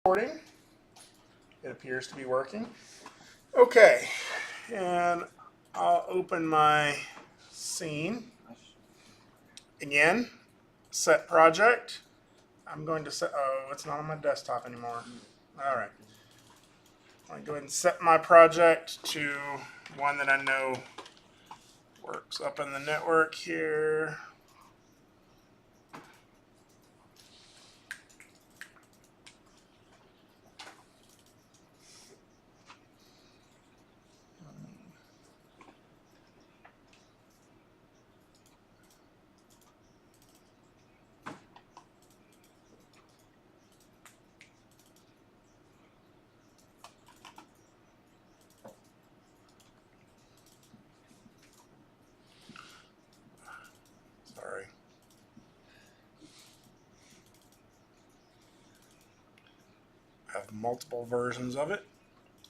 recording. It appears to be working. Okay, and I'll open my scene. Again, set project. I'm going to set, oh, it's not on my desktop anymore. All right. I'm going to go ahead and set my project to one that I know works up in the network here. Sorry. I have multiple versions of it.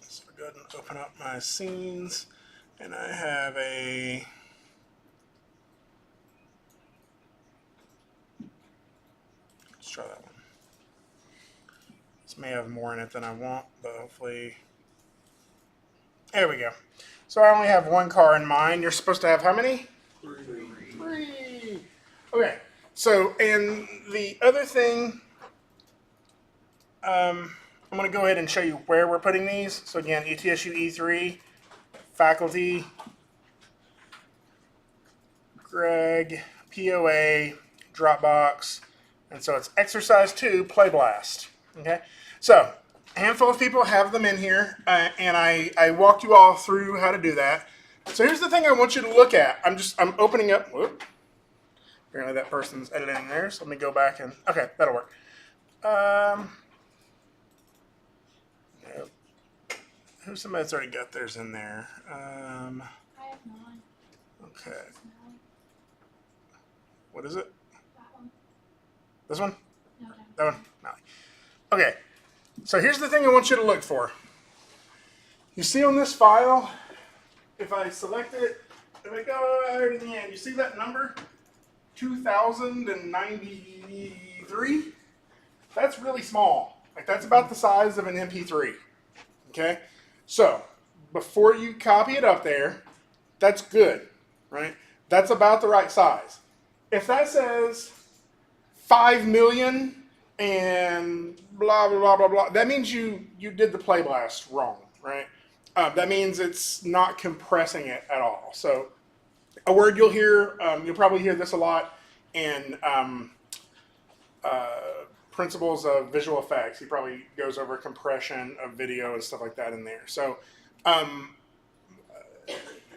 So go ahead and open up my scenes, and I have a let's try that one. This may have more in it than I want, but hopefully there we go. So I only have one car in mind. You're supposed to have how many? Three. Okay. So, and the other thing, I'm going to go ahead and show you where we're putting these. So again, ETSU E3, faculty, Greg, POA, Dropbox, and so it's exercise 2, play blast. Okay. So a handful of people have them in here, and I walked you all through how to do that. So here's the thing I want you to look at. I'm opening up. Whoop. Apparently that person's editing there, so let me go back and okay, that'll work. Who's somebody that's already got theirs in there? I have mine. Okay. What is it? That one. This one? No, That one? No. Okay. So here's the thing I want you to look for. You see on this file, if I select it, if I go right to the end, you see that number? 2093? That's really small. Like that's about the size of an MP3. Okay? So, before you copy it up there, that's good, right? That's about the right size. If that says 5 million and blah, blah, blah, blah, blah, that means you did the play blast wrong, right? That means it's not compressing it at all. So, a word you'll hear, you'll probably hear this a lot in principles of visual effects. He probably goes over compression of video and stuff like that in there. So,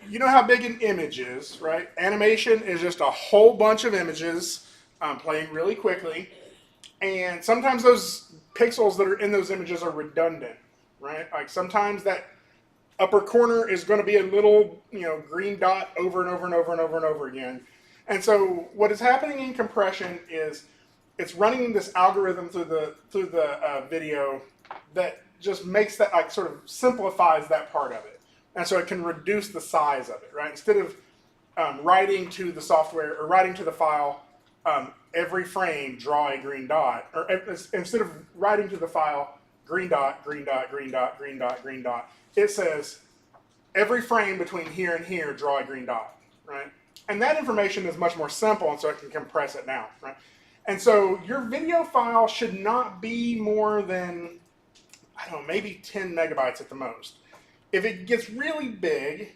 you know how big an image is, right? Animation is just a whole bunch of images playing really quickly. And sometimes those pixels that are in those images are redundant, right? Like sometimes that upper corner is going to be a little, green dot over and over and over and over and over again. And so what is happening in compression is it's running this algorithm through the video that just makes that, like, sort of simplifies that part of it. And so it can reduce the size of it, right? Instead of writing to the software or writing to the file, every frame draw a green dot, or instead of writing to the file, green dot, green dot, green dot, green dot, green dot, it says every frame between here and here draw a green dot, right? And that information is much more simple, and so it can compress it down, right? And so your video file should not be more than, I don't know, maybe 10 megabytes at the most. If it gets really big,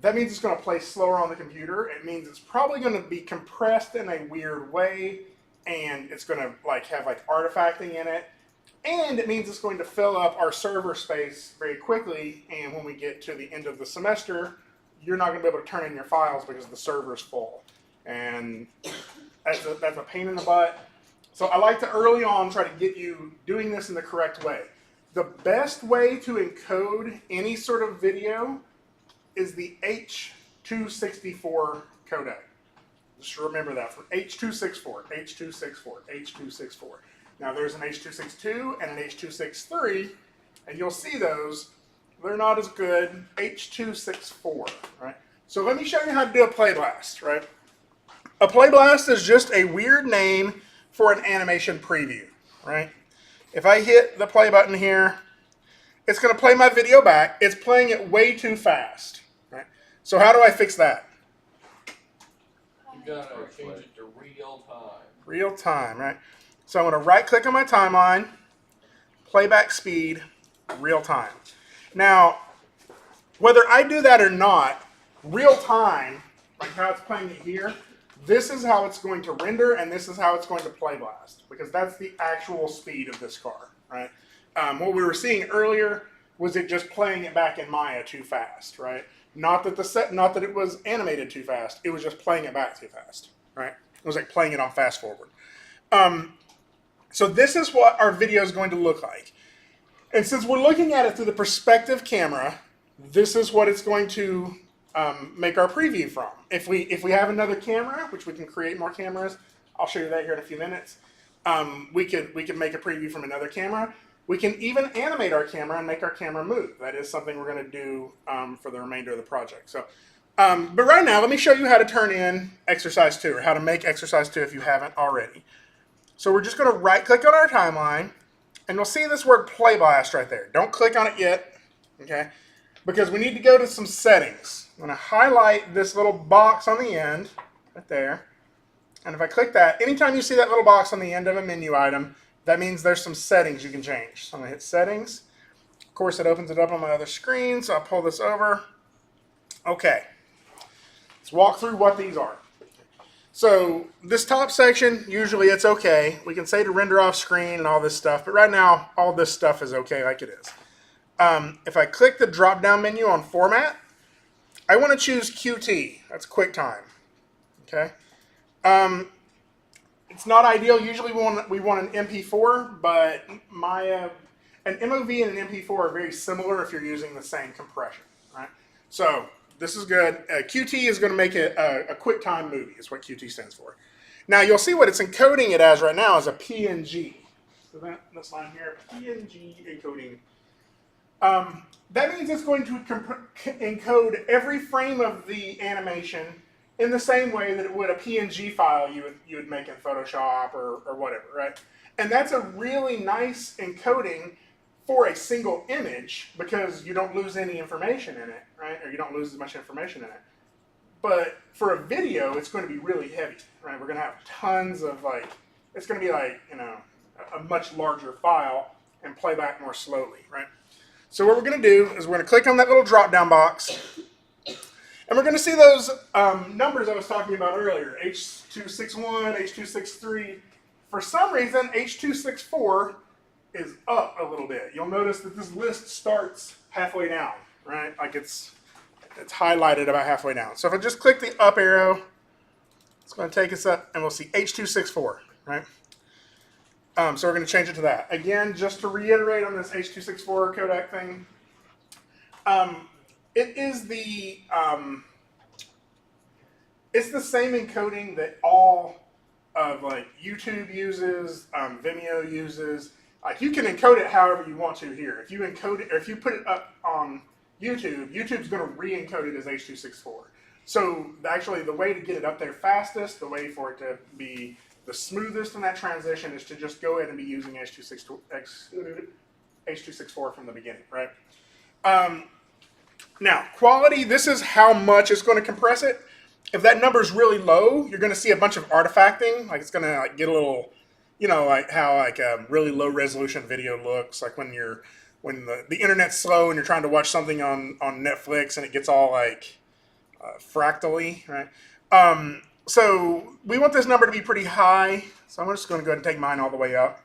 that means it's going to play slower on the computer. It means it's probably going to be compressed in a weird way, and it's going to have artifacting in it. And it means it's going to fill up our server space very quickly, and when we get to the end of the semester, you're not going to be able to turn in your files because the server's full. And that's a pain in the butt. So I like to early on try to get you doing this in the correct way. The best way to encode any sort of video is the H.264 codec. Just remember that for H.264, H.264, H.264. Now there's an H.262 and an H.263, and you'll see those. They're not as good. H.264, right? So let me show you how to do a play blast, right? A play blast is just a weird name for an animation preview, right? if I hit the play button here, it's going to play my video back. It's playing it way too fast. Right? So how do I fix that? You gotta change it to real time. Real time, right? So I'm going to right click on my timeline, playback speed, real time. Now, whether I do that or not, real time, like how it's playing it here, this is how it's going to render and this is how it's going to play blast, because that's the actual speed of this car, right? What we were seeing earlier was it just playing it back in Maya too fast, right? Not that it was animated too fast, it was just playing it back too fast, right? It was like playing it on fast forward. So this is what our video is going to look like. And since we're looking at it through the perspective camera, this is what it's going to make our preview from. If we have another camera, which we can create more cameras, I'll show you that here in a few minutes. We can make a preview from another camera. We can even animate our camera and make our camera move. That is something we're going to do for the remainder of the project. So, but right now, let me show you how to turn in exercise 2, or how to make exercise 2 if you haven't already. So we're just going to right click on our timeline, and you'll see this word play blast right there. Don't click on it yet, okay? Because we need to go to some settings. I'm going to highlight this little box on the end, right there. And if I click that, anytime you see that little box on the end of a menu item, that means there's some settings you can change. So I'm going to hit settings. Of course, it opens it up on my other screen, so I'll pull this over. Okay. Let's walk through what these are. So this top section, usually it's okay. We can say to render off screen and all this stuff, but right now, all this stuff is okay like it is. If I click the drop-down menu on Format, I want to choose QT. That's QuickTime. Okay. It's not ideal. Usually we want an MP4, but an MOV and an MP4 are very similar if you're using the same compression. Right. So this is good. QT is going to make it a QuickTime movie, is what QT stands for. Now you'll see what it's encoding it as right now is a PNG. So this line here, PNG encoding. That means it's going to encode every frame of the animation in the same way that it would a PNG file you would make in Photoshop or whatever, right? And that's a really nice encoding for a single image because you don't lose any information in it, right? Or you don't lose as much information in it. But for a video, it's going to be really heavy, right? We're going to have tons of it's going to be a much larger file and play back more slowly, right? So what we're going to do is we're going to click on that little drop-down box, and we're going to see those numbers I was talking about earlier, H261, H263. For some reason, H264 is up a little bit. You'll notice that this list starts halfway down, right? Like it's highlighted about halfway down. So if I just click the up arrow, it's going to take us up, and we'll see H264, right? So we're going to change it to that. Again, just to reiterate on this H264 codec thing, it's the same encoding that all of YouTube uses, Vimeo uses. You can encode it however you want to here. If you encode it, or if you put it up on YouTube, YouTube's going to re-encode it as H264. So actually, the way to get it up there fastest, the way for it to be the smoothest in that transition is to just go ahead and be using H264 from the beginning, right? Now, quality, this is how much it's going to compress it. If that number is really low, you're going to see a bunch of artifacting. Like it's going to get a little, like how a really low resolution video looks. Like when the internet's slow and you're trying to watch something on Netflix and it gets all fractally, right? So we want this number to be pretty high. So I'm just going to go ahead and take mine all the way up.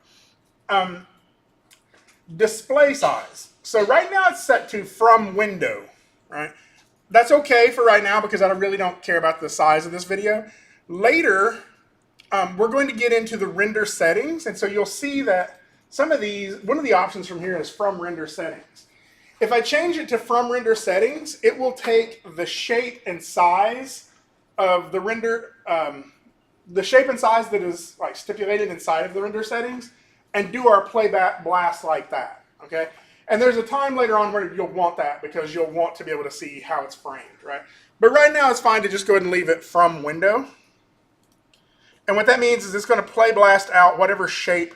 Display size. So right now it's set to from window, right? That's okay for right now because I really don't care about the size of this video. Later, we're going to get into the render settings. And so you'll see that some of these, one of the options from here is from render settings. If I change it to from render settings, it will take the shape and size of the render, the shape and size that is stipulated inside of the render settings, and do our playback blast like that. Okay, and there's a time later on where you'll want that because you'll want to be able to see how it's framed, right? But right now it's fine to just go ahead and leave it from window. And what that means is it's going to play blast out whatever shape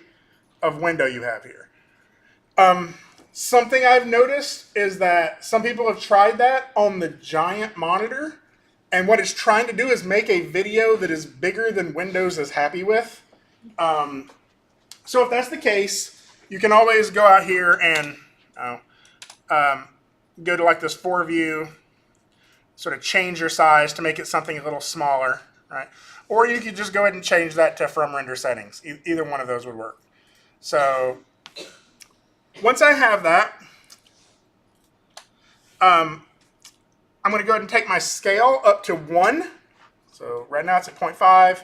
of window you have here. Something I've noticed is that some people have tried that on the giant monitor, and what it's trying to do is make a video that is bigger than Windows is happy with. So if that's the case, you can always go out here and go to like this 4-view, sort of change your size to make it something a little smaller, right? Or you could just go ahead and change that to from render settings. Either one of those would work. So once I have that, I'm going to go ahead and take my scale up to 1. So right now it's at 0.5.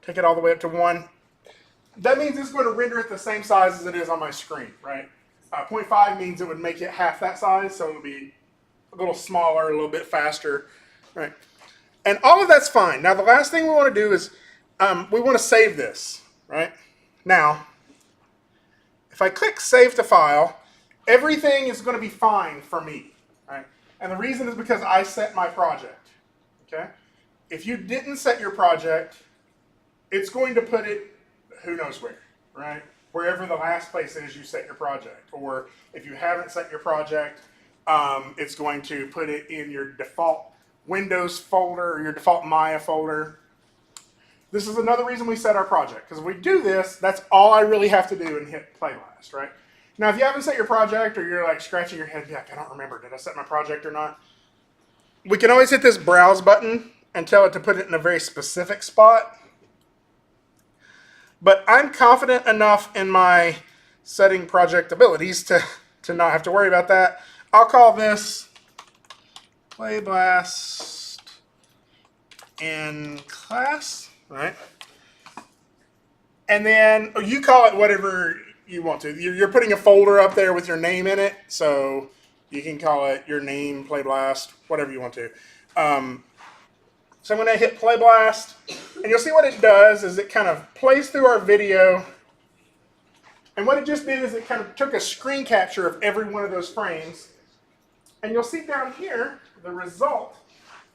Take it all the way up to 1. That means it's going to render at the same size as it is on my screen, right? 0.5 means it would make it half that size, so it would be a little smaller, a little bit faster, right? And all of that's fine. Now the last thing we want to do is we want to save this, right? Now, if I click Save to File, everything is going to be fine for me, right? And the reason is because I set my project, okay? If you didn't set your project, it's going to put it who knows where, right? Wherever the last place is you set your project. Or if you haven't set your project, it's going to put it in your default Windows folder or your default Maya folder. This is another reason we set our project, because if we do this, that's all I really have to do and hit play blast, right? Now, if you haven't set your project, or you're like scratching your head, like, I don't remember, did I set my project or not? We can always hit this browse button and tell it to put it in a very specific spot. But I'm confident enough in my setting project abilities to not have to worry about that. I'll call this Play Blast in Class, right? And then you call it whatever you want to. You're putting a folder up there with your name in it, so you can call it your name, Play Blast, whatever you want to. So I'm going to hit Play Blast, and you'll see what it does is it kind of plays through our video. And what it just did is it kind of took a screen capture of every one of those frames. And you'll see down here, the result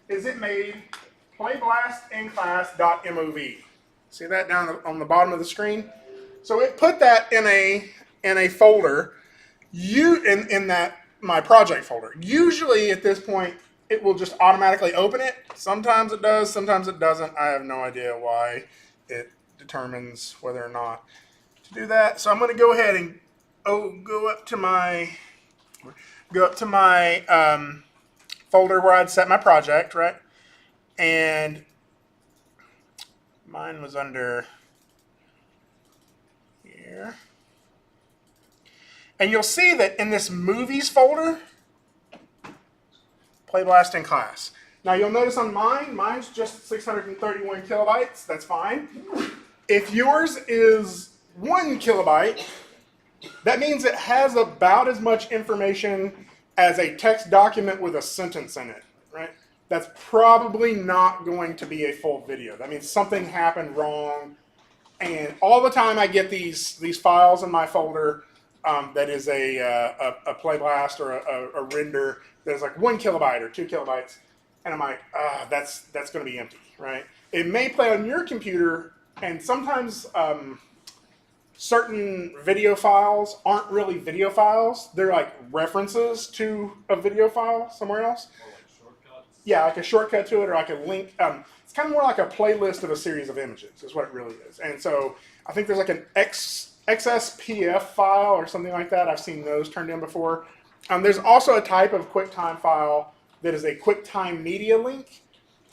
is it made playblastinClass.mov. See that down on the bottom of the screen? So it put that in a folder, in that my project folder. Usually at this point, it will just automatically open it. Sometimes it does, sometimes it doesn't. I have no idea why it determines whether or not to do that. So I'm going to go ahead and go up to my folder where I'd set my project, right? And mine was under here. And you'll see that in this movies folder, Play Blast in Class. Now you'll notice on mine's just 631 kilobytes. That's fine. If yours is 1 kilobyte, that means it has about as much information as a text document with a sentence in it, right? That's probably not going to be a full video. That means something happened wrong. And all the time I get these files in my folder that is a Play Blast or a render that's like 1 kilobyte or 2 kilobytes. And I'm like, that's going to be empty, right? It may play on your computer, and sometimes certain video files aren't really video files. They're like references to a video file somewhere else. Or like shortcuts. Yeah, like a shortcut to it, or like a link. It's kind of more like a playlist of a series of images is what it really is. And so I think there's like an XSPF file or something like that. I've seen those turned in before. There's also a type of QuickTime file that is a QuickTime media link.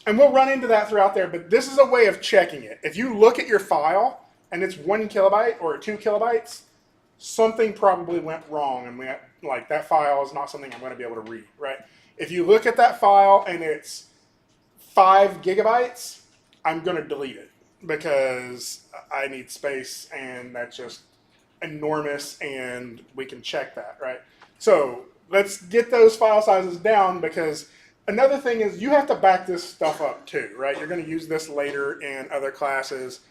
And we'll run into that throughout there, but this is a way of checking it. If you look at your file and it's 1 kilobyte or 2 kilobytes, something probably went wrong, and that file is not something I'm going to be able to read, right? If you look at that file and it's 5 gigabytes, I'm going to delete it because I need space, and that's just enormous, and we can check that, right? So let's get those file sizes down, because another thing is you have to back this stuff up too, right? You're going to use this later in other classes,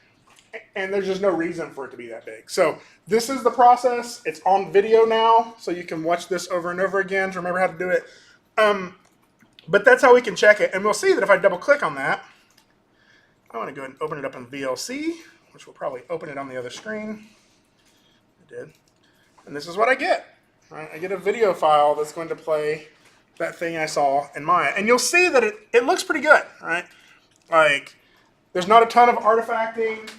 and there's just no reason for it to be that big. So this is the process. It's on video now, so you can watch this over and over again to remember how to do it. But that's how we can check it. And we'll see that if I double click on that, I want to go ahead and open it up in VLC, which will probably open it on the other screen. did. And this is what I get. Right? I get a video file that's going to play that thing I saw in Maya. And you'll see that it looks pretty good, right? Like, there's not a ton of artifacting.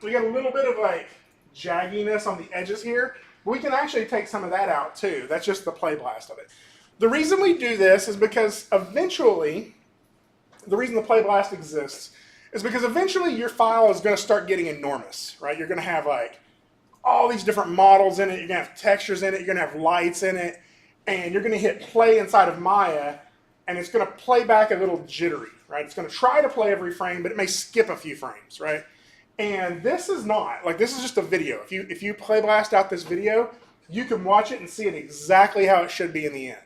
We got a little bit of like jagginess on the edges here. But we can actually take some of that out too. That's just the play blast of it. The reason we do this is because eventually, the reason the play blast exists is because eventually your file is going to start getting enormous, right? You're going to have like all these different models in it. You're going to have textures in it. You're going to have lights in it. And you're going to hit play inside of Maya, and it's going to play back a little jittery, right? It's going to try to play every frame, but it may skip a few frames, right? And this is not. Like, this is just a video. If you play blast out this video, you can watch it and see it exactly how it should be in the end.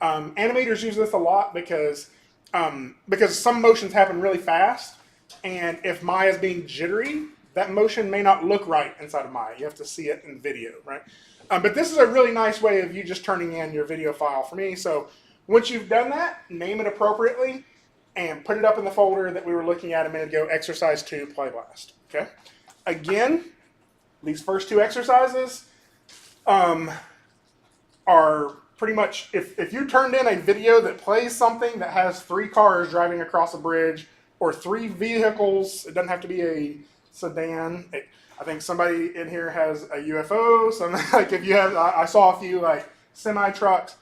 Animators use this a lot because some motions happen really fast, and if Maya's being jittery, that motion may not look right inside of Maya. You have to see it in video, right? But this is a really nice way of you just turning in your video file for me. So once you've done that, name it appropriately and put it up in the folder that we were looking at a minute ago, Exercise 2 Play Blast. Okay? Again, these first two exercises are pretty much, if you turned in a video that plays something that has 3 cars driving across a bridge or 3 vehicles, it doesn't have to be a sedan. I think somebody in here has a UFO. Some like if you have, I saw a few like semi trucks,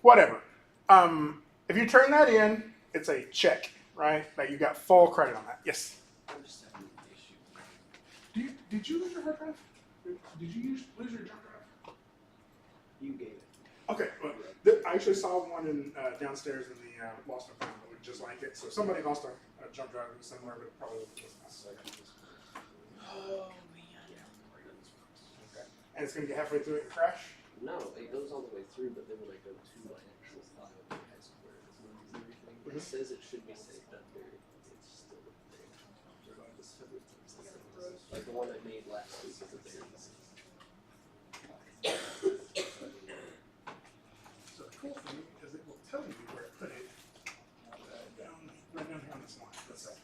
whatever. If you turn that in, it's a check, right? Like you got full credit on that. Yes. I'm just having an issue. Did you lose your hard drive? Did you lose your jump drive? You gave it. Okay. Well, I actually saw one in downstairs in the lost and found that looked just like it. So somebody lost a jump drive that was similar, but it probably wasn't us. Oh, man. Okay. And it's going to get halfway through it and crash? No, it goes all the way through, but then when I go to my actual file, it has where it is movies and everything. It says it should be saved up there. It's still there. Like the one I made last week is there. So the cool thing is it will tell you where to put it right down here on this line. Let's say.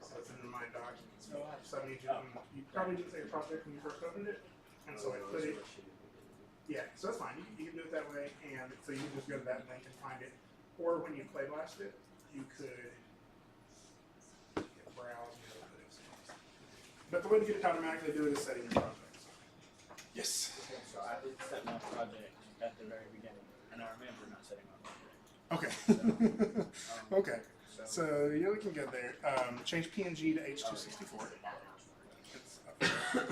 So it's in my documents. So I need you probably didn't say a project when you first opened it, and so I put it. Yeah, so that's fine. You can do it that way, and so you can just go to that link and find it. Or when you play blast it, you could browse and go to it. But the way to get it to automatically do it is setting your project. Yes. Okay, so I did set my project at the very beginning, and I remember not setting my project. Okay. Okay. So you're looking good there. Change PNG to H264. It's up there.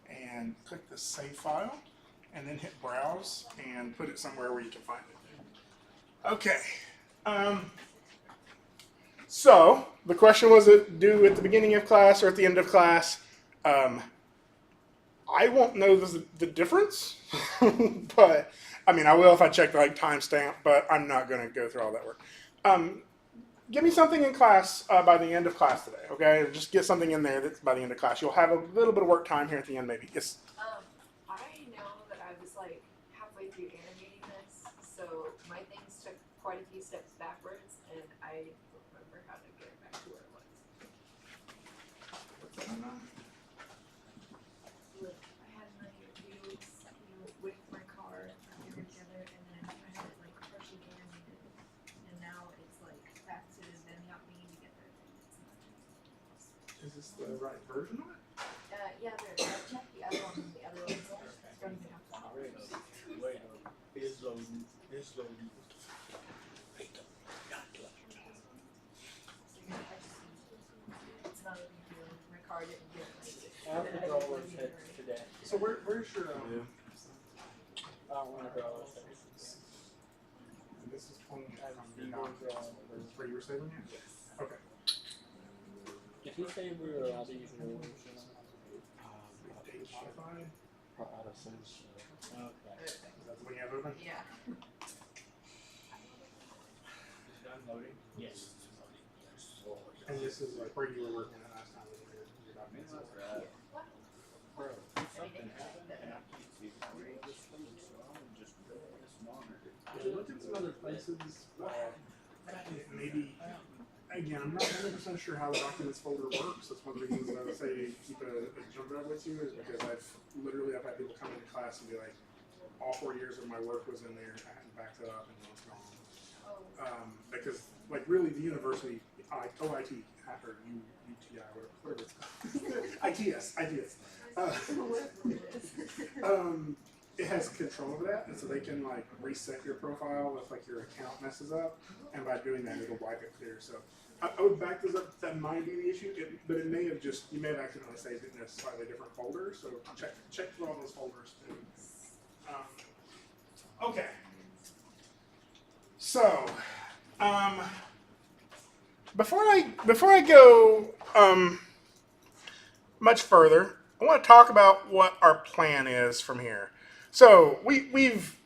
And click the save file, and then hit browse and put it somewhere where you can find it. Okay. So the question was, it due at the beginning of class or at the end of class? I won't know the difference, but I mean, I will if I check the like timestamp, but I'm not going to go through all that work. Give me something in class by the end of class today, okay? Just get something in there that's by the end of class. You'll have a little bit of work time here at the end, maybe. Yes? I know that I was like halfway through animating this, so my things took quite a few steps backwards, and I don't remember how to get back to where it was. Look, I had my wheels, with my car, they were together, and then I had it like partially animated, and now it's like back to them not being together. Is this the right version of it? Yeah, I checked the other one, and the other one's don't even have to operate. Wait, it's loading. It's loading. It's not a big deal. My car didn't get it. I'll have to draw those heads today. So where's your... I don't want to draw those heads. And this is pulling it from your documents. Is this where you were saving it? Okay. If you say we were allowed to use rules, Date modified. out of sense. Okay. Is that the one you have open? Yeah. Is it done loading? Yes. And this is like where you were working at last time with your documents. Bro, something happened and I can't see the screen. So I'm just this monitor. I looked at some other places. Maybe, again, I'm not 100% sure how the documents folder works. That's one of the reasons I would say keep a jump drive with you, is because I've had people come into class and be like, all 4 years of my work was in there, I hadn't backed it up, and now it's gone. Because, like, really, the university, OIT, or UTI, whatever it's called, ITS. It has control of that, and so they can like reset your profile if like your account messes up, and by doing that, it'll wipe it clear. So I would back this up. That might be the issue, but it may have you may have accidentally saved it in a slightly different folder. So check through all those folders too. Okay. So before I go much further, I want to talk about what our plan is from here. So we've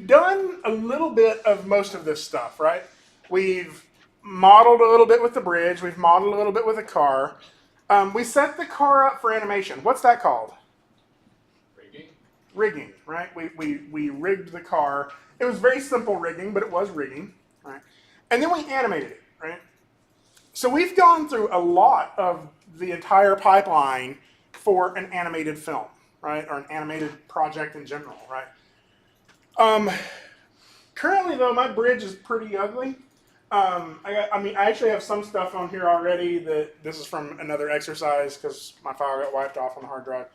done a little bit of most of this stuff, right? We've modeled a little bit with the bridge. We've modeled a little bit with the car. We set the car up for animation. What's that called? Rigging, right? We rigged the car. It was very simple rigging, but it was rigging, right? And then we animated it, right? So we've gone through a lot of the entire pipeline for an animated film, right? Or an animated project in general, right? Currently, though, my bridge is pretty ugly. I actually have some stuff on here already that this is from another exercise because my file got wiped off on the hard drive.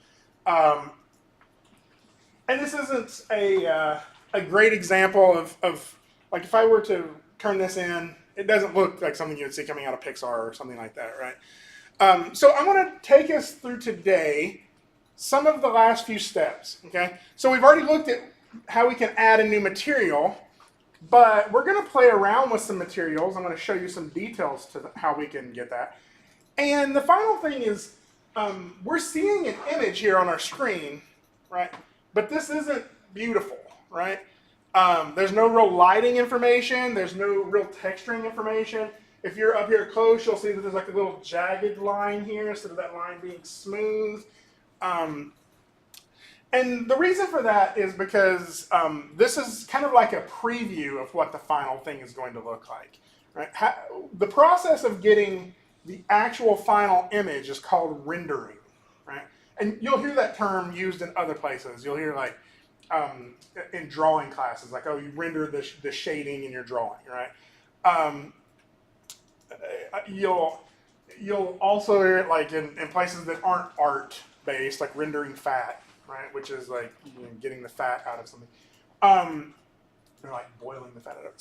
And this isn't a great example of like if I were to turn this in, it doesn't look like something you'd see coming out of Pixar or something like that, right? So I'm going to take us through today some of the last few steps, okay? So we've already looked at how we can add a new material, but we're going to play around with some materials. I'm going to show you some details to how we can get that. And the final thing is we're seeing an image here on our screen, right? But this isn't beautiful, right? There's no real lighting information. There's no real texturing information. If you're up here close, you'll see that there's like a little jagged line here instead of that line being smooth. And the reason for that is because this is kind of like a preview of what the final thing is going to look like. Right? The process of getting the actual final image is called rendering. Right? And you'll hear that term used in other places. You'll hear like in drawing classes, like, oh, you render the shading in your drawing, right? You'll also hear it like in places that aren't art based, like rendering fat, right? Which is like getting the fat out of something. Or like boiling the fat out of it.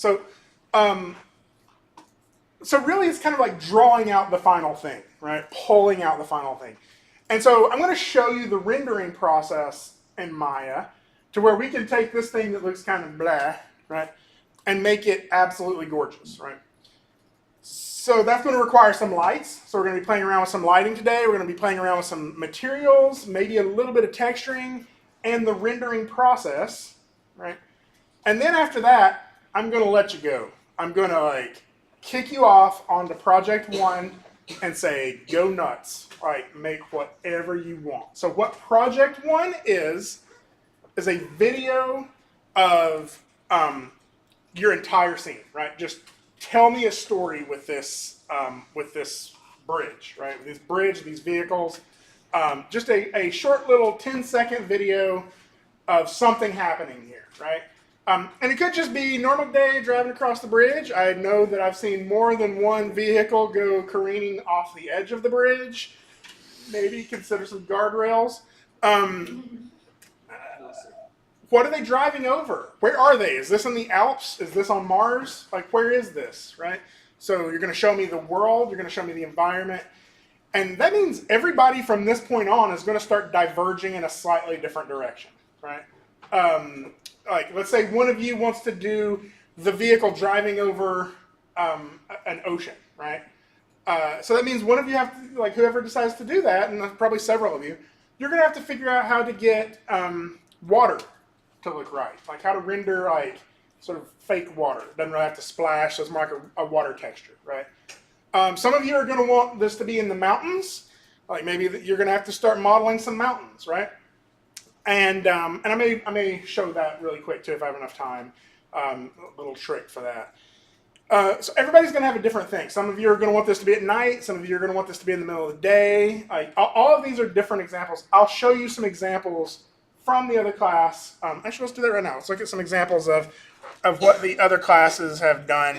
So really it's kind of like drawing out the final thing, right? Pulling out the final thing. And so I'm going to show you the rendering process in Maya to where we can take this thing that looks kind of blah, right? And make it absolutely gorgeous, right? So that's going to require some lights. So we're going to be playing around with some lighting today. We're going to be playing around with some materials, maybe a little bit of texturing, and the rendering process, right? And then after that, I'm going to let you go. I'm going to like kick you off onto project 1 and say, go nuts. Like, make whatever you want. So what project 1 is a video of your entire scene, right? Just tell me a story with this bridge, right? This bridge, these vehicles. Just a short little 10-second video of something happening here, right? And it could just be normal day driving across the bridge. I know that I've seen more than one vehicle go careening off the edge of the bridge. Maybe consider some guardrails. What are they driving over? Where are they? Is this in the Alps? Is this on Mars? Like, where is this, right? So you're going to show me the world. You're going to show me the environment. And that means everybody from this point on is going to start diverging in a slightly different direction, right? Like, let's say one of you wants to do the vehicle driving over an ocean, right? So that means one of you have to, like, whoever decides to do that, and probably several of you, you're going to have to figure out how to get water to look right. Like how to render like sort of fake water. It doesn't really have to splash, so it's more like a water texture, right? Some of you are going to want this to be in the mountains. Like maybe you're going to have to start modeling some mountains, right? And I may show that really quick too if I have enough time. little trick for that. So everybody's going to have a different thing. Some of you are going to want this to be at night. Some of you are going to want this to be in the middle of the day. Like all of these are different examples. I'll show you some examples from the other class. Actually, let's do that right now. Let's look at some examples of what the other classes have done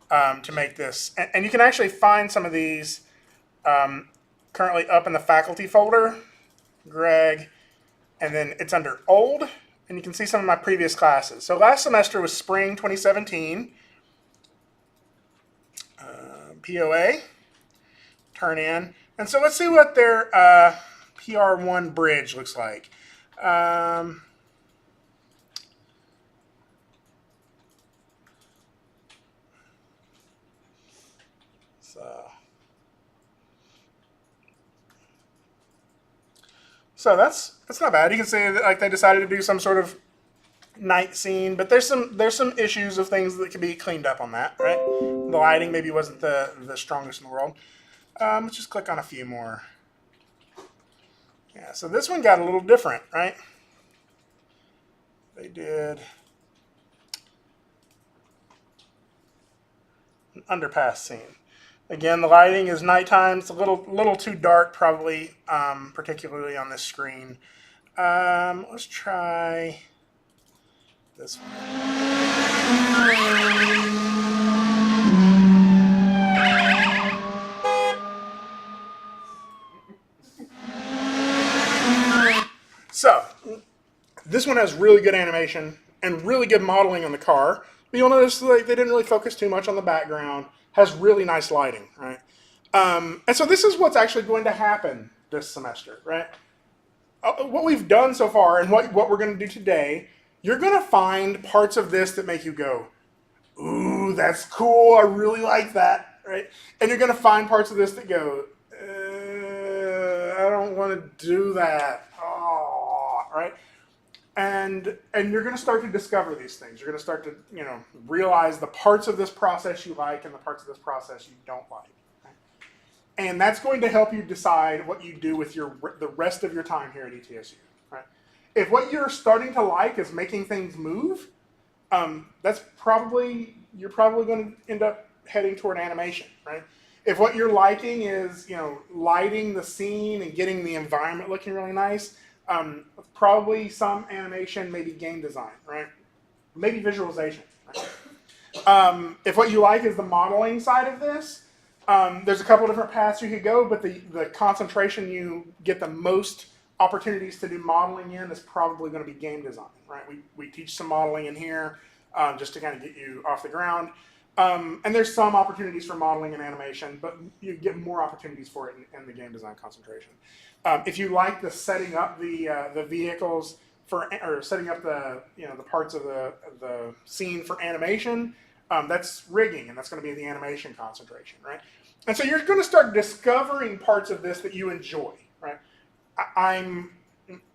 to make this. And you can actually find some of these currently up in the faculty folder, Greg, and then it's under old, and you can see some of my previous classes. So last semester was spring 2017. POA, turn in. And so let's see what their PR1 bridge looks like. So that's not bad. You can see that like they decided to do some sort of night scene, but there's some issues of things that can be cleaned up on that, right? The lighting maybe wasn't the strongest in the world. Let's just click on a few more. Yeah, so this one got a little different, right? They did an underpass scene. Again, the lighting is nighttime. It's a little too dark, probably, particularly on this screen. Let's try this one. So, this one has really good animation and really good modeling on the car. But you'll notice like, they didn't really focus too much on the background. Has really nice lighting, right? And so this is what's actually going to happen this semester, right? What we've done so far and what we're going to do today, you're going to find parts of this that make you go, ooh, that's cool. I really like that, right? And you're going to find parts of this that go, I don't want to do that. Oh, right? And you're going to start to discover these things. You're going to start to, realize the parts of this process you like and the parts of this process you don't like. Right? And that's going to help you decide what you do with the rest of your time here at ETSU. Right? If what you're starting to like is making things move, you're probably going to end up heading toward animation. Right? If what you're liking is, lighting the scene and getting the environment looking really nice, probably some animation, maybe game design, right? Maybe visualization. Right? If what you like is the modeling side of this, there's a couple different paths you could go, but the concentration you get the most opportunities to do modeling in is probably going to be game design, right? We teach some modeling in here just to kind of get you off the ground. And there's some opportunities for modeling and animation, but you get more opportunities for it in the game design concentration. If you like the setting up the vehicles or setting up the parts of the scene for animation, that's rigging, and that's going to be the animation concentration, right? And so you're going to start discovering parts of this that you enjoy, right? I'm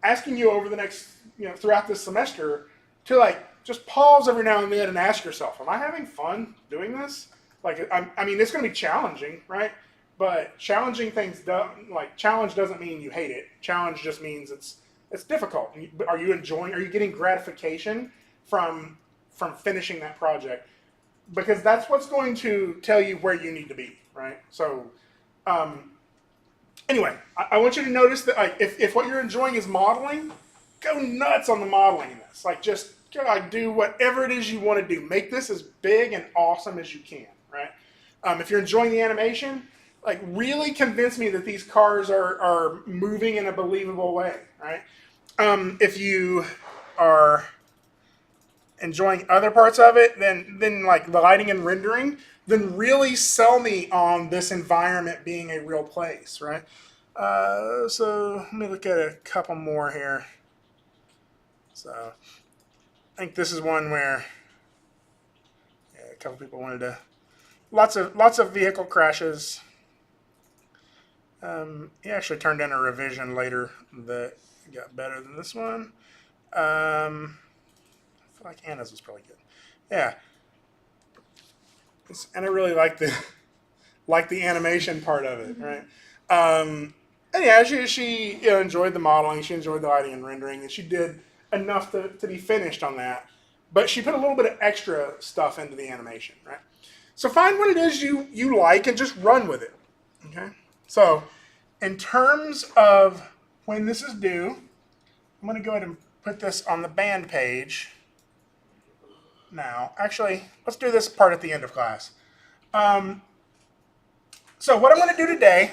asking you over the next, throughout this semester to just pause every now and then and ask yourself, am I having fun doing this? It's going to be challenging, right? But challenging things challenge doesn't mean you hate it. Challenge just means it's difficult. Are you getting gratification from finishing that project? Because that's what's going to tell you where you need to be, right? So, anyway, I want you to notice that if what you're enjoying is modeling, go nuts on the modeling in this. Just do whatever it is you want to do. Make this as big and awesome as you can, right? If you're enjoying the animation, really convince me that these cars are moving in a believable way, right? If you are enjoying other parts of it, then the lighting and rendering, then really sell me on this environment being a real place, right? So let me look at a couple more here. So I think this is one where a couple people wanted to lots of vehicle crashes. He actually turned in a revision later that got better than this one. I feel like Anna's was probably good. Yeah, and I really like the animation part of it, right? And yeah, she enjoyed the modeling, she enjoyed the lighting and rendering, and she did enough to be finished on that. but she put a little bit of extra stuff into the animation, right? So find what it is you like and just run with it, okay? So in terms of when this is due, I'm going to go ahead and put this on the band page now. Actually, let's do this part at the end of class. So what I'm going to do today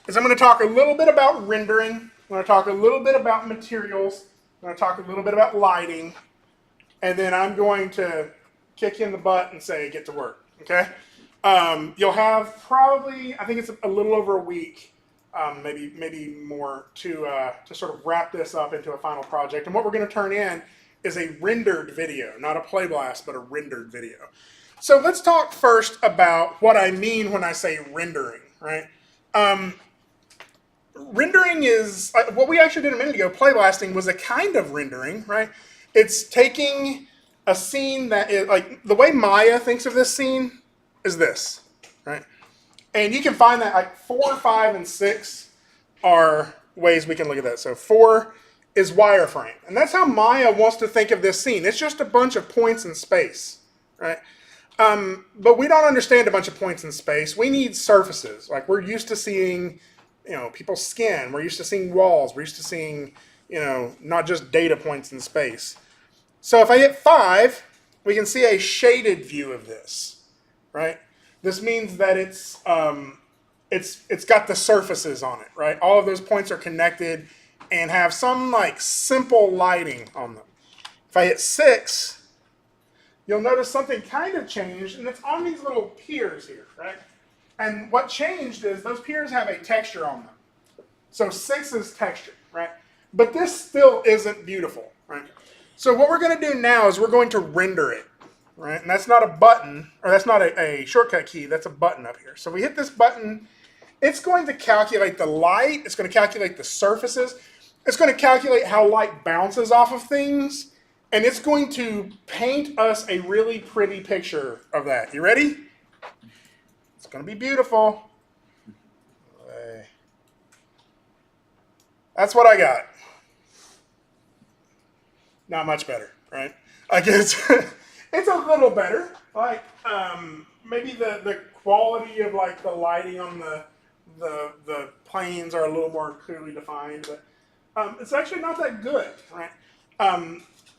is I'm going to talk a little bit about rendering. I'm going to talk a little bit about materials. I'm going to talk a little bit about lighting. And then I'm going to kick you in the butt and say, get to work, okay? You'll have probably, I think it's a little over a week, maybe more, to sort of wrap this up into a final project. And what we're going to turn in is a rendered video, not a play blast, but a rendered video. So let's talk first about what I mean when I say rendering, right? Rendering is, what we actually did a minute ago, play blasting, was a kind of rendering, right? It's taking a scene that is, like, the way Maya thinks of this scene is this, right? And you can find that, like, 4, 5, and 6 are ways we can look at that. So 4 is wireframe. And that's how Maya wants to think of this scene. It's just a bunch of points in space, right? But we don't understand a bunch of points in space. We need surfaces. Like, we're used to seeing, people's skin. We're used to seeing walls. We're used to seeing, not just data points in space. So if I hit 5, we can see a shaded view of this, right? This means that it's got the surfaces on it, right? All of those points are connected and have some like simple lighting on them. If I hit 6, you'll notice something kind of changed, and it's on these little piers here, right? And what changed is those piers have a texture on them. So 6 is texture, right? But this still isn't beautiful, right? So what we're going to do now is we're going to render it, right? And that's not a button, or that's not a shortcut key, that's a button up here. So we hit this button, it's going to calculate the light, it's going to calculate the surfaces, it's going to calculate how light bounces off of things, and it's going to paint us a really pretty picture of that. You ready? It's going to be beautiful. That's what I got. Not much better, right? I guess it's a little better. Like maybe the quality of like the lighting on the planes are a little more clearly defined, but it's actually not that good, right?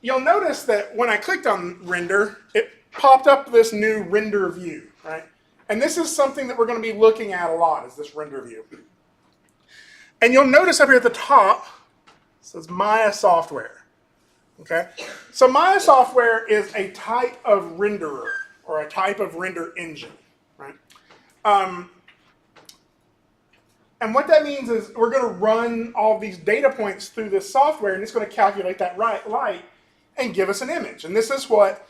You'll notice that when I clicked on render, it popped up this new render view, right? And this is something that we're going to be looking at a lot, is this render view. And you'll notice up here at the top, it says Maya software. Okay, so Maya software is a type of renderer or a type of render engine, right? And what that means is we're going to run all these data points through this software, and it's going to calculate that light and give us an image. And this is what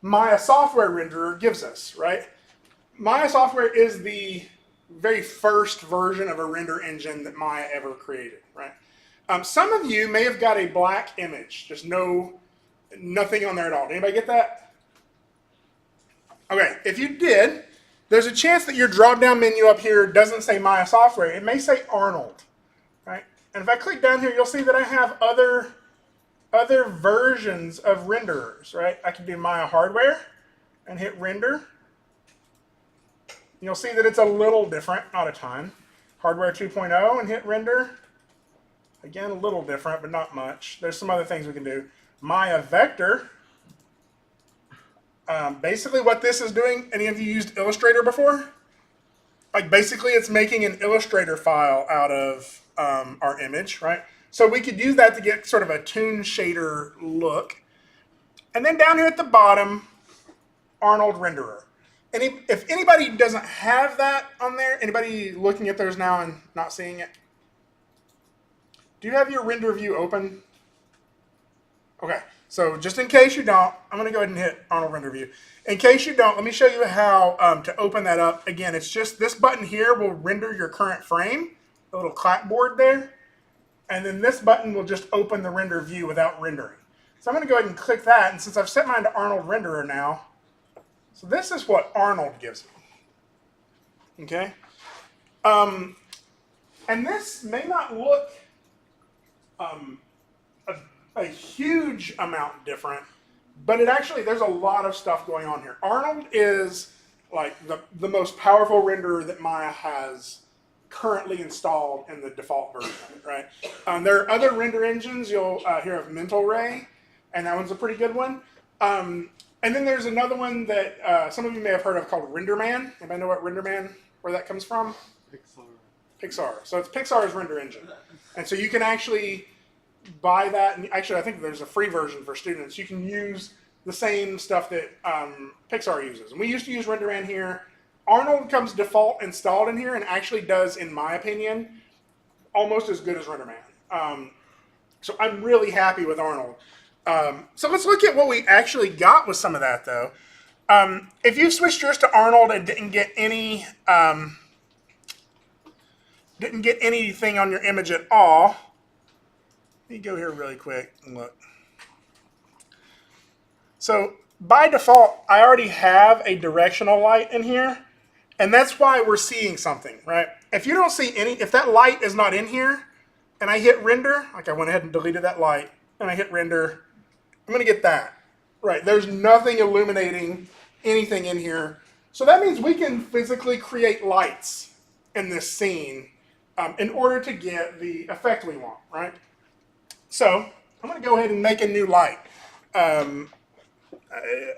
Maya software renderer gives us, right? Maya software is the very first version of a render engine that Maya ever created, right? Some of you may have got a black image, just nothing on there at all. Did anybody get that? Okay, if you did, there's a chance that your drop-down menu up here doesn't say Maya software. It may say Arnold, right? And if I click down here, you'll see that I have other versions of renderers, right? I can do Maya hardware and hit render. You'll see that it's a little different, not a ton. Hardware 2.0 and hit render. Again, a little different, but not much. There's some other things we can do. Maya Vector. Basically what this is doing, any of you used Illustrator before? Like basically it's making an Illustrator file out of our image, right? So we could use that to get sort of a toon shader look. And then down here at the bottom, Arnold Renderer. If anybody doesn't have that on there, anybody looking at theirs now and not seeing it? Do you have your render view open? Okay, so just in case you don't, I'm going to go ahead and hit Arnold Render View. In case you don't, let me show you how to open that up. Again, it's just this button here will render your current frame, the little clapboard there. And then this button will just open the render view without rendering. So I'm going to go ahead and click that. And since I've set mine to Arnold Renderer now, so this is what Arnold gives me. Okay? And this may not look a huge amount different But it actually, there's a lot of stuff going on here. Arnold is like the most powerful renderer that Maya has currently installed in the default version of it, right? There are other render engines. You'll hear of Mental Ray, and that one's a pretty good one. And then there's another one that some of you may have heard of called RenderMan. Anybody know what RenderMan, where that comes from? Pixar. So it's Pixar's render engine. And so you can actually buy that. And actually, I think there's a free version for students. You can use the same stuff that Pixar uses. And we used to use RenderMan here. Arnold comes default installed in here and actually does, in my opinion, almost as good as RenderMan. So I'm really happy with Arnold. So let's look at what we actually got with some of that, though. If you switched yours to Arnold and didn't get anything on your image at all, let me go here really quick and look. So by default, I already have a directional light in here, and that's why we're seeing something, right? If you don't see any, if that light is not in here, and I hit render, like I went ahead and deleted that light, and I hit render, I'm going to get that. Right, there's nothing illuminating anything in here. So that means we can physically create lights in this scene in order to get the effect we want, right? So I'm going to go ahead and make a new light.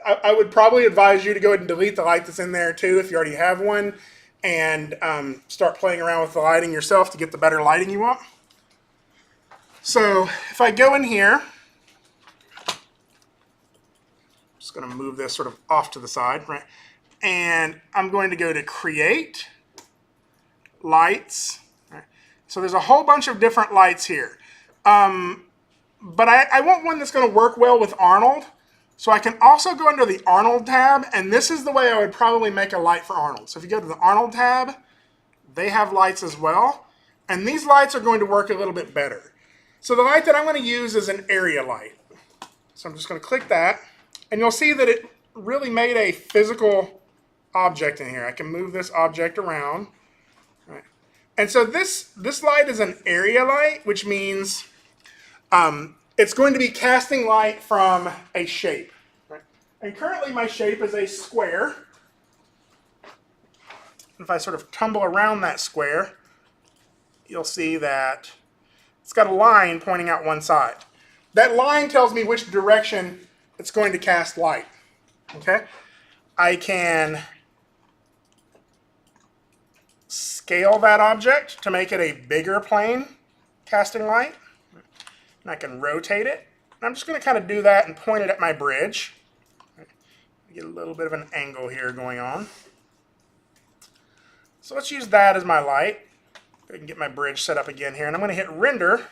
I would probably advise you to go ahead and delete the light that's in there too if you already have one, and start playing around with the lighting yourself to get the better lighting you want. So if I go in here, just going to move this sort of off to the side, right? And I'm going to go to Create, Lights. Right? So there's a whole bunch of different lights here. But I want one that's going to work well with Arnold. So I can also go under the Arnold tab, and this is the way I would probably make a light for Arnold. So if you go to the Arnold tab, they have lights as well. And these lights are going to work a little bit better. So the light that I'm going to use is an area light. So I'm just going to click that. And you'll see that it really made a physical object in here. I can move this object around. Right. And so this light is an area light, which means it's going to be casting light from a shape. Right. And currently my shape is a square. If I sort of tumble around that square, you'll see that it's got a line pointing out one side. That line tells me which direction it's going to cast light. Okay? I can scale that object to make it a bigger plane casting light. And I can rotate it. And I'm just going to kind of do that and point it at my bridge. Get a little bit of an angle here going on. So let's use that as my light. I can get my bridge set up again here. And I'm going to hit render.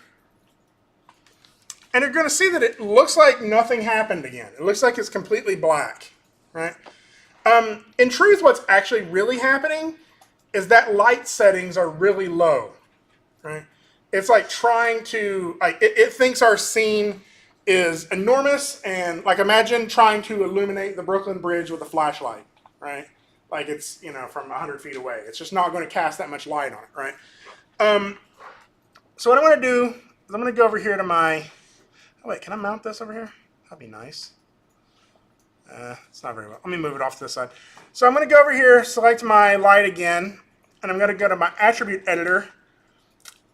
And you're going to see that it looks like nothing happened again. It looks like it's completely black, right? In truth, what's actually really happening is that light settings are really low, right? It's like trying to, like it thinks our scene is enormous, and like imagine trying to illuminate the Brooklyn Bridge with a flashlight, right? Like it's, you know, from 100 feet away. It's just not going to cast that much light on it, right? So what I'm going to do is I'm going to go over here to my, oh wait, can I mount this over here? That'd be nice. It's not very well. Let me move it off to this side. So I'm going to go over here, select my light again, and I'm going to go to my attribute editor.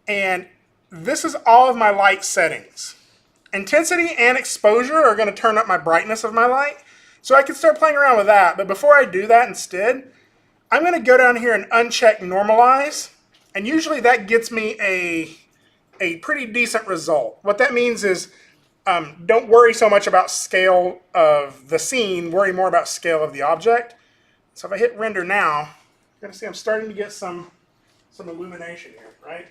And this is all of my light settings. Intensity and exposure are going to turn up my brightness of my light. So I can start playing around with that. But before I do that instead, I'm going to go down here and uncheck normalize. And usually that gets me a pretty decent result. What that means is don't worry so much about scale of the scene, worry more about scale of the object. So if I hit render now, you're going to see I'm starting to get some illumination here, right?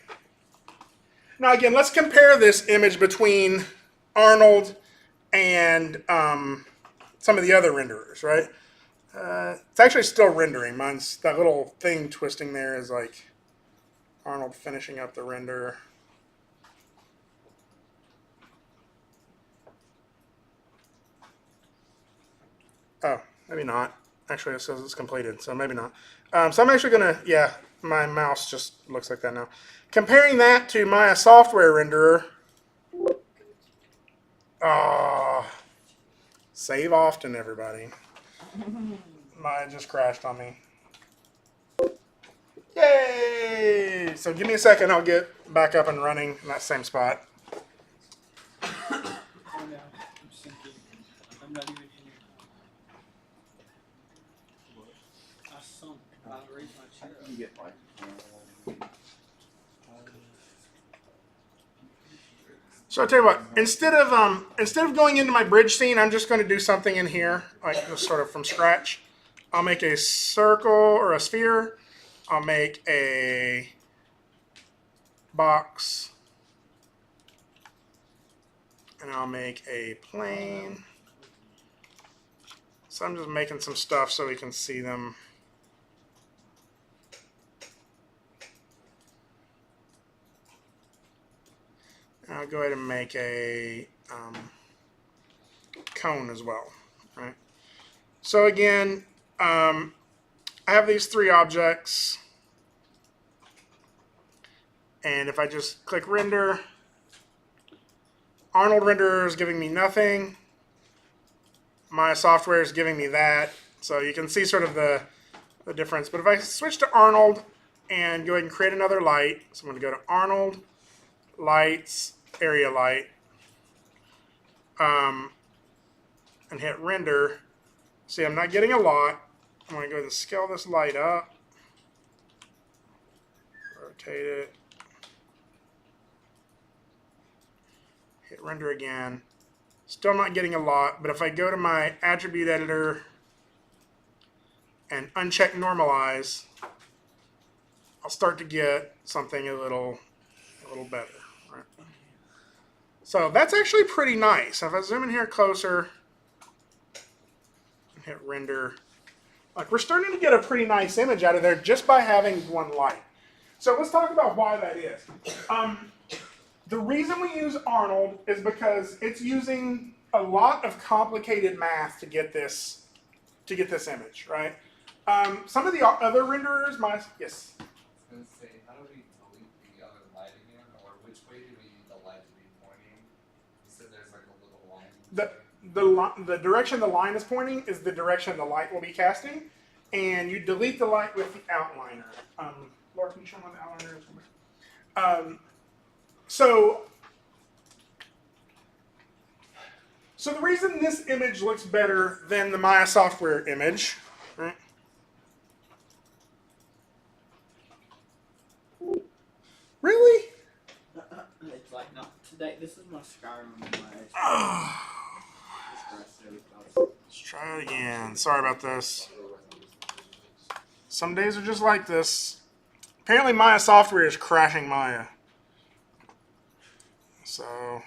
Now again, let's compare this image between Arnold and some of the other renderers, right? It's actually still rendering. Mine's, that little thing twisting there is like Arnold finishing up the render. Oh, maybe not. Actually, it says it's completed, so maybe not. So I'm actually going to, yeah, my mouse just looks like that now. Comparing that to my software renderer. Save often, everybody. Maya just crashed on me. Yay! So give me a second, I'll get back up and running in that same spot. Oh no, I'm sinking. I'm not even in here. I sunk. I raised my chair up. You get mine. So I'll tell you what, instead of going into my bridge scene, I'm just going to do something in here, like just sort of from scratch. I'll make a circle or a sphere. I'll make a box. And I'll make a plane. So I'm just making some stuff so we can see them. And I'll go ahead and make a cone as well. Right. So again, I have these three objects. And if I just click render, Arnold render is giving me nothing. My software is giving me that. So you can see sort of the difference. But if I switch to Arnold and go ahead and create another light, so I'm going to go to Arnold, Lights, Area Light, and hit render. See, I'm not getting a lot. I'm going to go ahead and scale this light up, rotate it, hit render again. Still not getting a lot, but if I go to my attribute editor and uncheck normalize, I'll start to get something a little better. Right? So that's actually pretty nice. If I zoom in here closer and hit render, like we're starting to get a pretty nice image out of there just by having one light. So let's talk about why that is. The reason we use Arnold is because it's using a lot of complicated math to get this image, right? Some of the other renderers, yes. I was going to say, how do we delete the other light again, or which way do we need the light to be pointing? You said there's like a little line. The direction the line is pointing is the direction the light will be casting, and you delete the light with the outliner. Laura, can you show me the outliner? So the reason this image looks better than the Maya software image, right? Really? It's like not today. This is my Skyrim and my. Let's try it again. Sorry about this. Some days are just like this. Apparently Maya software is crashing Maya. So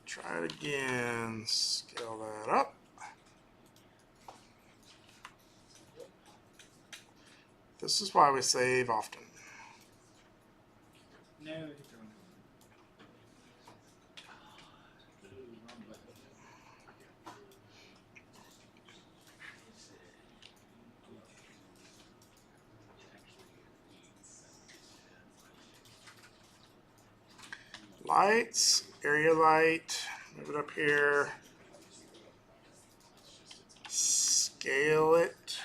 try it again. Scale that up. This is why we save often. No, hit the wrong Lights, area light, move it up here, scale it.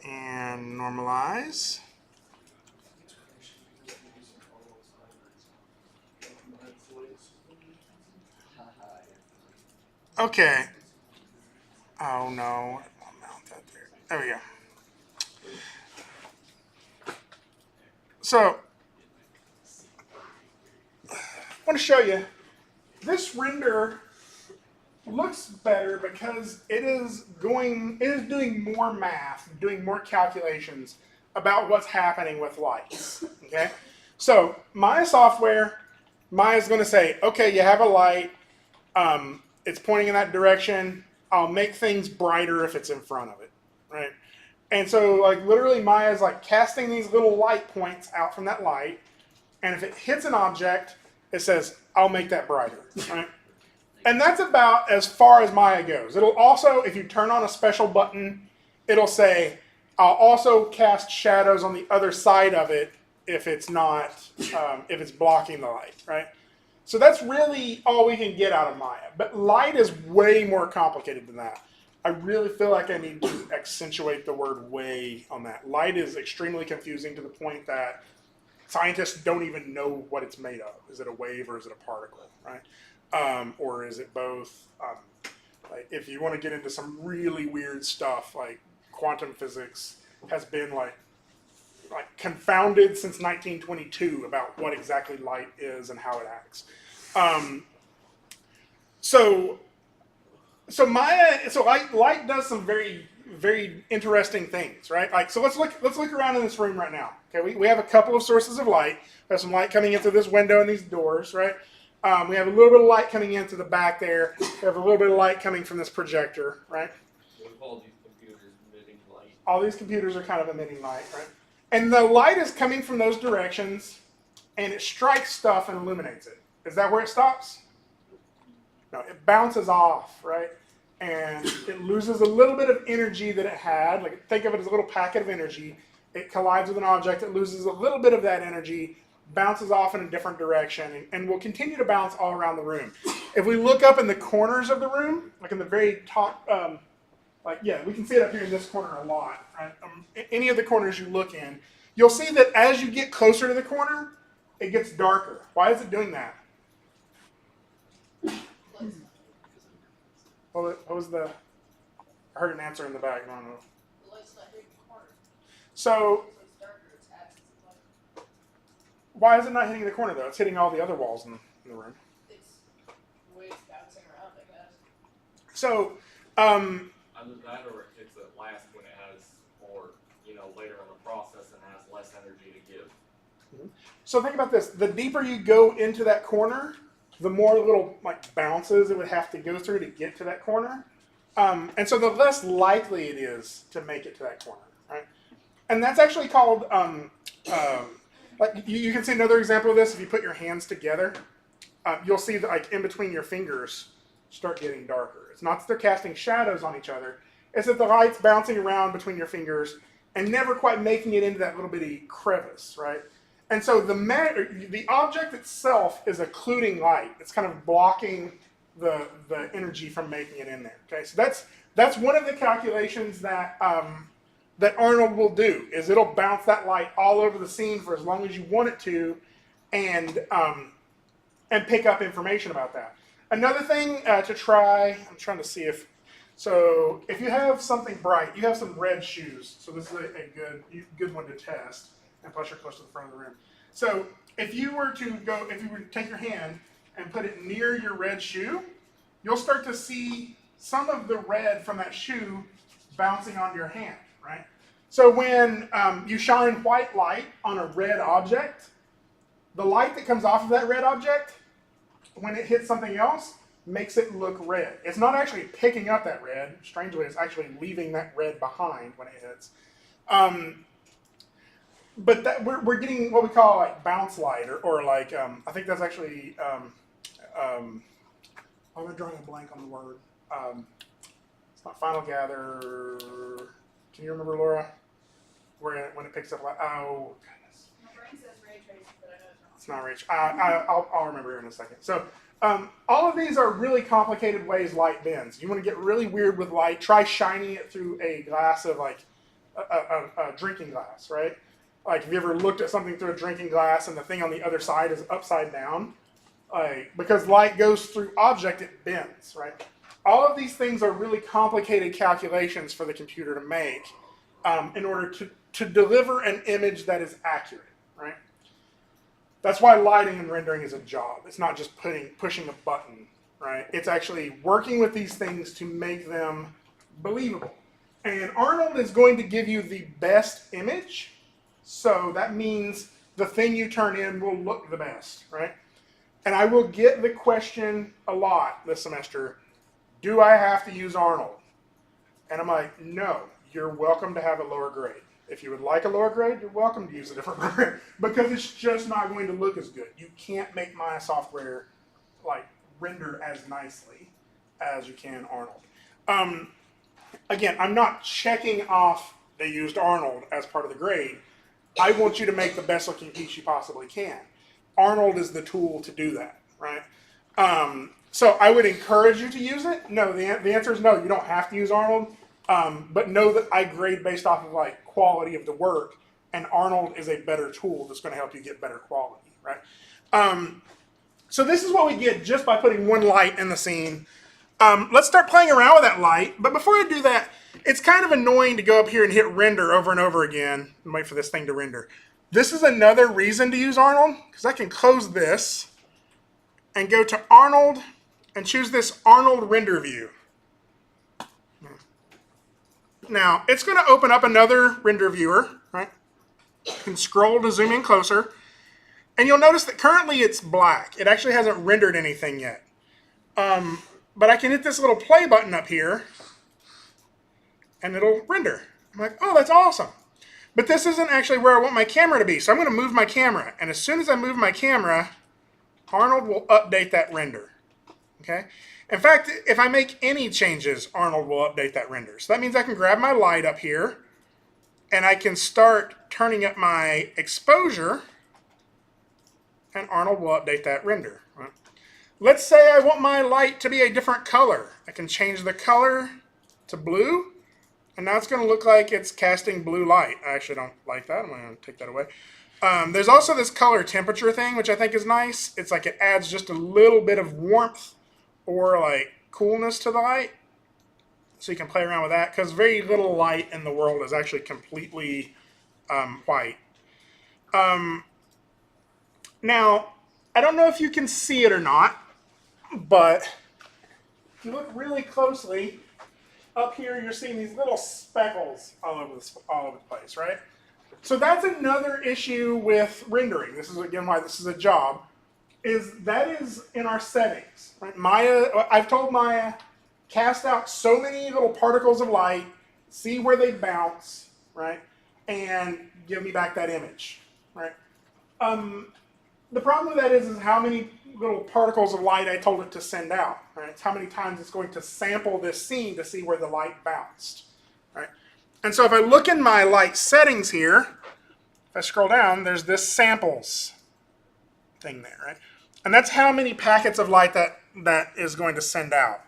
And normalize. Okay. Oh no. I'll mount that there. There we go. So, I want to show you. This render looks better because it is doing more math, doing more calculations about what's happening with lights. Okay? So, Maya software, Maya's going to say, okay, you have a light, it's pointing in that direction, I'll make things brighter if it's in front of it, right? And so, like, literally Maya's like casting these little light points out from that light, and if it hits an object, it says, I'll make that brighter, right? And that's about as far as Maya goes. It'll also, if you turn on a special button, it'll say, I'll also cast shadows on the other side of it if it's not, if it's blocking the light, right? So that's really all we can get out of Maya. But light is way more complicated than that. I really feel like I need to accentuate the word way on that. Light is extremely confusing to the point that scientists don't even know what it's made of. Is it a wave or is it a particle, right? Or is it both? Like if you want to get into some really weird stuff, like quantum physics has been like confounded since 1922 about what exactly light is and how it acts. So light does some very, very interesting things, right? Like, so let's look around in this room right now. Okay, we have a couple of sources of light. We have some light coming in through this window and these doors, right? We have a little bit of light coming in through the back there. We have a little bit of light coming from this projector, right? We have all these computers emitting light. All these computers are kind of emitting light, right? And the light is coming from those directions, and it strikes stuff and illuminates it. Is that where it stops? No, it bounces off, right? And it loses a little bit of energy that it had. Like, think of it as a little packet of energy. It collides with an object. It loses a little bit of that energy, bounces off in a different direction, and will continue to bounce all around the room. If we look up in the corners of the room, like in the very top, we can see it up here in this corner a lot. Right? Any of the corners you look in, you'll see that as you get closer to the corner, it gets darker. Why is it doing that? What was the? I heard an answer in the back. I don't know. The light's not hitting the corner. So It's darker, it's absence of light. why is it not hitting the corner though? It's hitting all the other walls in the room. It's the way it's bouncing around, I guess. So, Either that or it hits it last when it has, or later in the process and has less energy to give. so think about this: the deeper you go into that corner, the more little bounces it would have to go through to get to that corner, and so the less likely it is to make it to that corner, right? And that's actually called you can see another example of this if you put your hands together. You'll see that in between your fingers start getting darker. It's not that they're casting shadows on each other; it's that the light's bouncing around between your fingers and never quite making it into that little bitty crevice, right? And so the object itself is occluding light. It's kind of blocking the energy from making it in there. Okay, so that's one of the calculations that that Arnold will do. Is it'll bounce that light all over the scene for as long as you want it to, and pick up information about that. Another thing to try. I'm trying to see if. So if you have something bright, you have some red shoes. So this is a good one to test. And plus you're close to the front of the room. So if you were to take your hand and put it near your red shoe, you'll start to see some of the red from that shoe bouncing onto your hand, right? So when you shine white light on a red object, the light that comes off of that red object, when it hits something else, makes it look red. It's not actually picking up that red. Strangely, it's actually leaving that red behind when it hits. But that we're getting what we call bounce light, or I think that's actually I'm drawing a blank on the word. It's not final gather. Can you remember, Laura? When it picks up light? Oh goodness. My brain says ray tracing, but I know it's not ray. I'll remember here in a second. So all of these are really complicated ways light bends. You want to get really weird with light? Try shining it through a glass of a drinking glass, right? Like, have you ever looked at something through a drinking glass and the thing on the other side is upside down? Because light goes through object, it bends, right? All of these things are really complicated calculations for the computer to make in order to deliver an image that is accurate, right? That's why lighting and rendering is a job. It's not just pushing a button, right? It's actually working with these things to make them believable. And Arnold is going to give you the best image. So that means the thing you turn in will look the best, right? And I will get the question a lot this semester, do I have to use Arnold? And I'm like, no, you're welcome to have a lower grade. If you would like a lower grade, you're welcome to use a different grade because it's just not going to look as good. You can't make Maya software render as nicely as you can Arnold. Again, I'm not checking off they used Arnold as part of the grade. I want you to make the best looking piece you possibly can. Arnold is the tool to do that, right? So I would encourage you to use it. No, the answer is no. You don't have to use Arnold, but know that I grade based off of like quality of the work, and Arnold is a better tool that's going to help you get better quality, right? So this is what we get just by putting one light in the scene. Let's start playing around with that light. But before I do that, it's kind of annoying to go up here and hit render over and over again and wait for this thing to render. This is another reason to use Arnold, because I can close this and go to Arnold and choose this Arnold render view. Now, it's going to open up another render viewer, right? You can scroll to zoom in closer. And you'll notice that currently it's black. It actually hasn't rendered anything yet. But I can hit this little play button up here, and it'll render. I'm like, oh, that's awesome. But this isn't actually where I want my camera to be. So I'm going to move my camera. And as soon as I move my camera, Arnold will update that render. Okay? In fact, if I make any changes, Arnold will update that render. So that means I can grab my light up here, and I can start turning up my exposure, and Arnold will update that render. Right? Let's say I want my light to be a different color. I can change the color to blue, and now it's going to look like it's casting blue light. I actually don't like that. I'm going to take that away. There's also this color temperature thing, which I think is nice. It's like it adds just a little bit of warmth or like coolness to the light. So you can play around with that, because very little light in the world is actually completely white. Now, I don't know if you can see it or not, but if you look really closely, up here you're seeing these little speckles all over the place, right? So that's another issue with rendering. This is, again, why this is a job, is that is in our settings. Right? I've told Maya, cast out so many little particles of light, see where they bounce, right? And give me back that image, right? The problem with that is how many little particles of light I told it to send out, right? It's how many times it's going to sample this scene to see where the light bounced, right? And so if I look in my light settings here, if I scroll down, there's this samples thing there, right? And that's how many packets of light that is going to send out.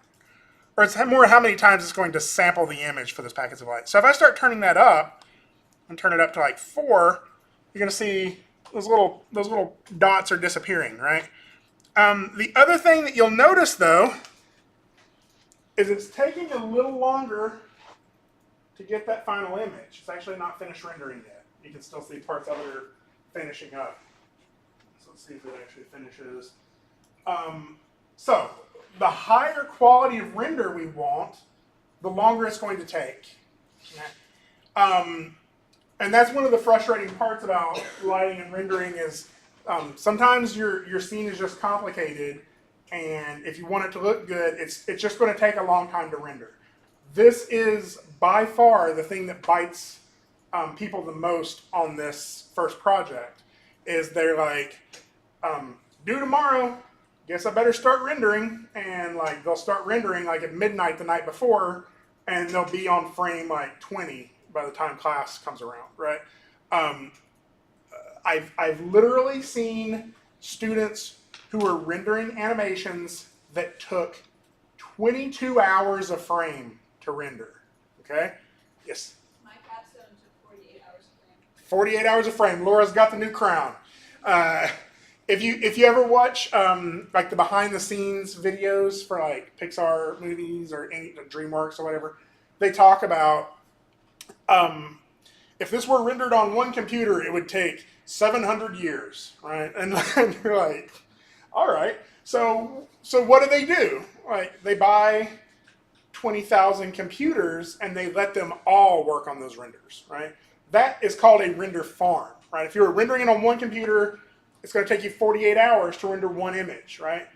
Or it's more how many times it's going to sample the image for those packets of light. So if I start turning that up, and turn it up to like 4, you're going to see those little dots are disappearing, right? The other thing that you'll notice, though, is it's taking a little longer to get that final image. It's actually not finished rendering yet. You can still see parts of it are finishing up. So let's see if it actually finishes. So the higher quality of render we want, the longer it's going to take. Okay? And that's one of the frustrating parts about lighting and rendering is sometimes your scene is just complicated, and if you want it to look good, it's just going to take a long time to render. This is by far the thing that bites people the most on this first project, is they're like, due tomorrow, guess I better start rendering, and like they'll start rendering like at midnight the night before, and they'll be on frame like 20 by the time class comes around, right? I've literally seen students who are rendering animations that took 22 hours a frame to render, okay? Yes? My capstone took 48 hours of frame. 48 hours a frame. Laura's got the new crown. If you ever watch like the behind the scenes videos for like Pixar movies or any DreamWorks or whatever, they talk about if this were rendered on one computer, it would take 700 years, right? And you're like, all right. So what do? Like they buy 20,000 computers and they let them all work on those renders, right? That is called a render farm, right? If you're rendering it on one computer, it's going to take you 48 hours to render one image, right?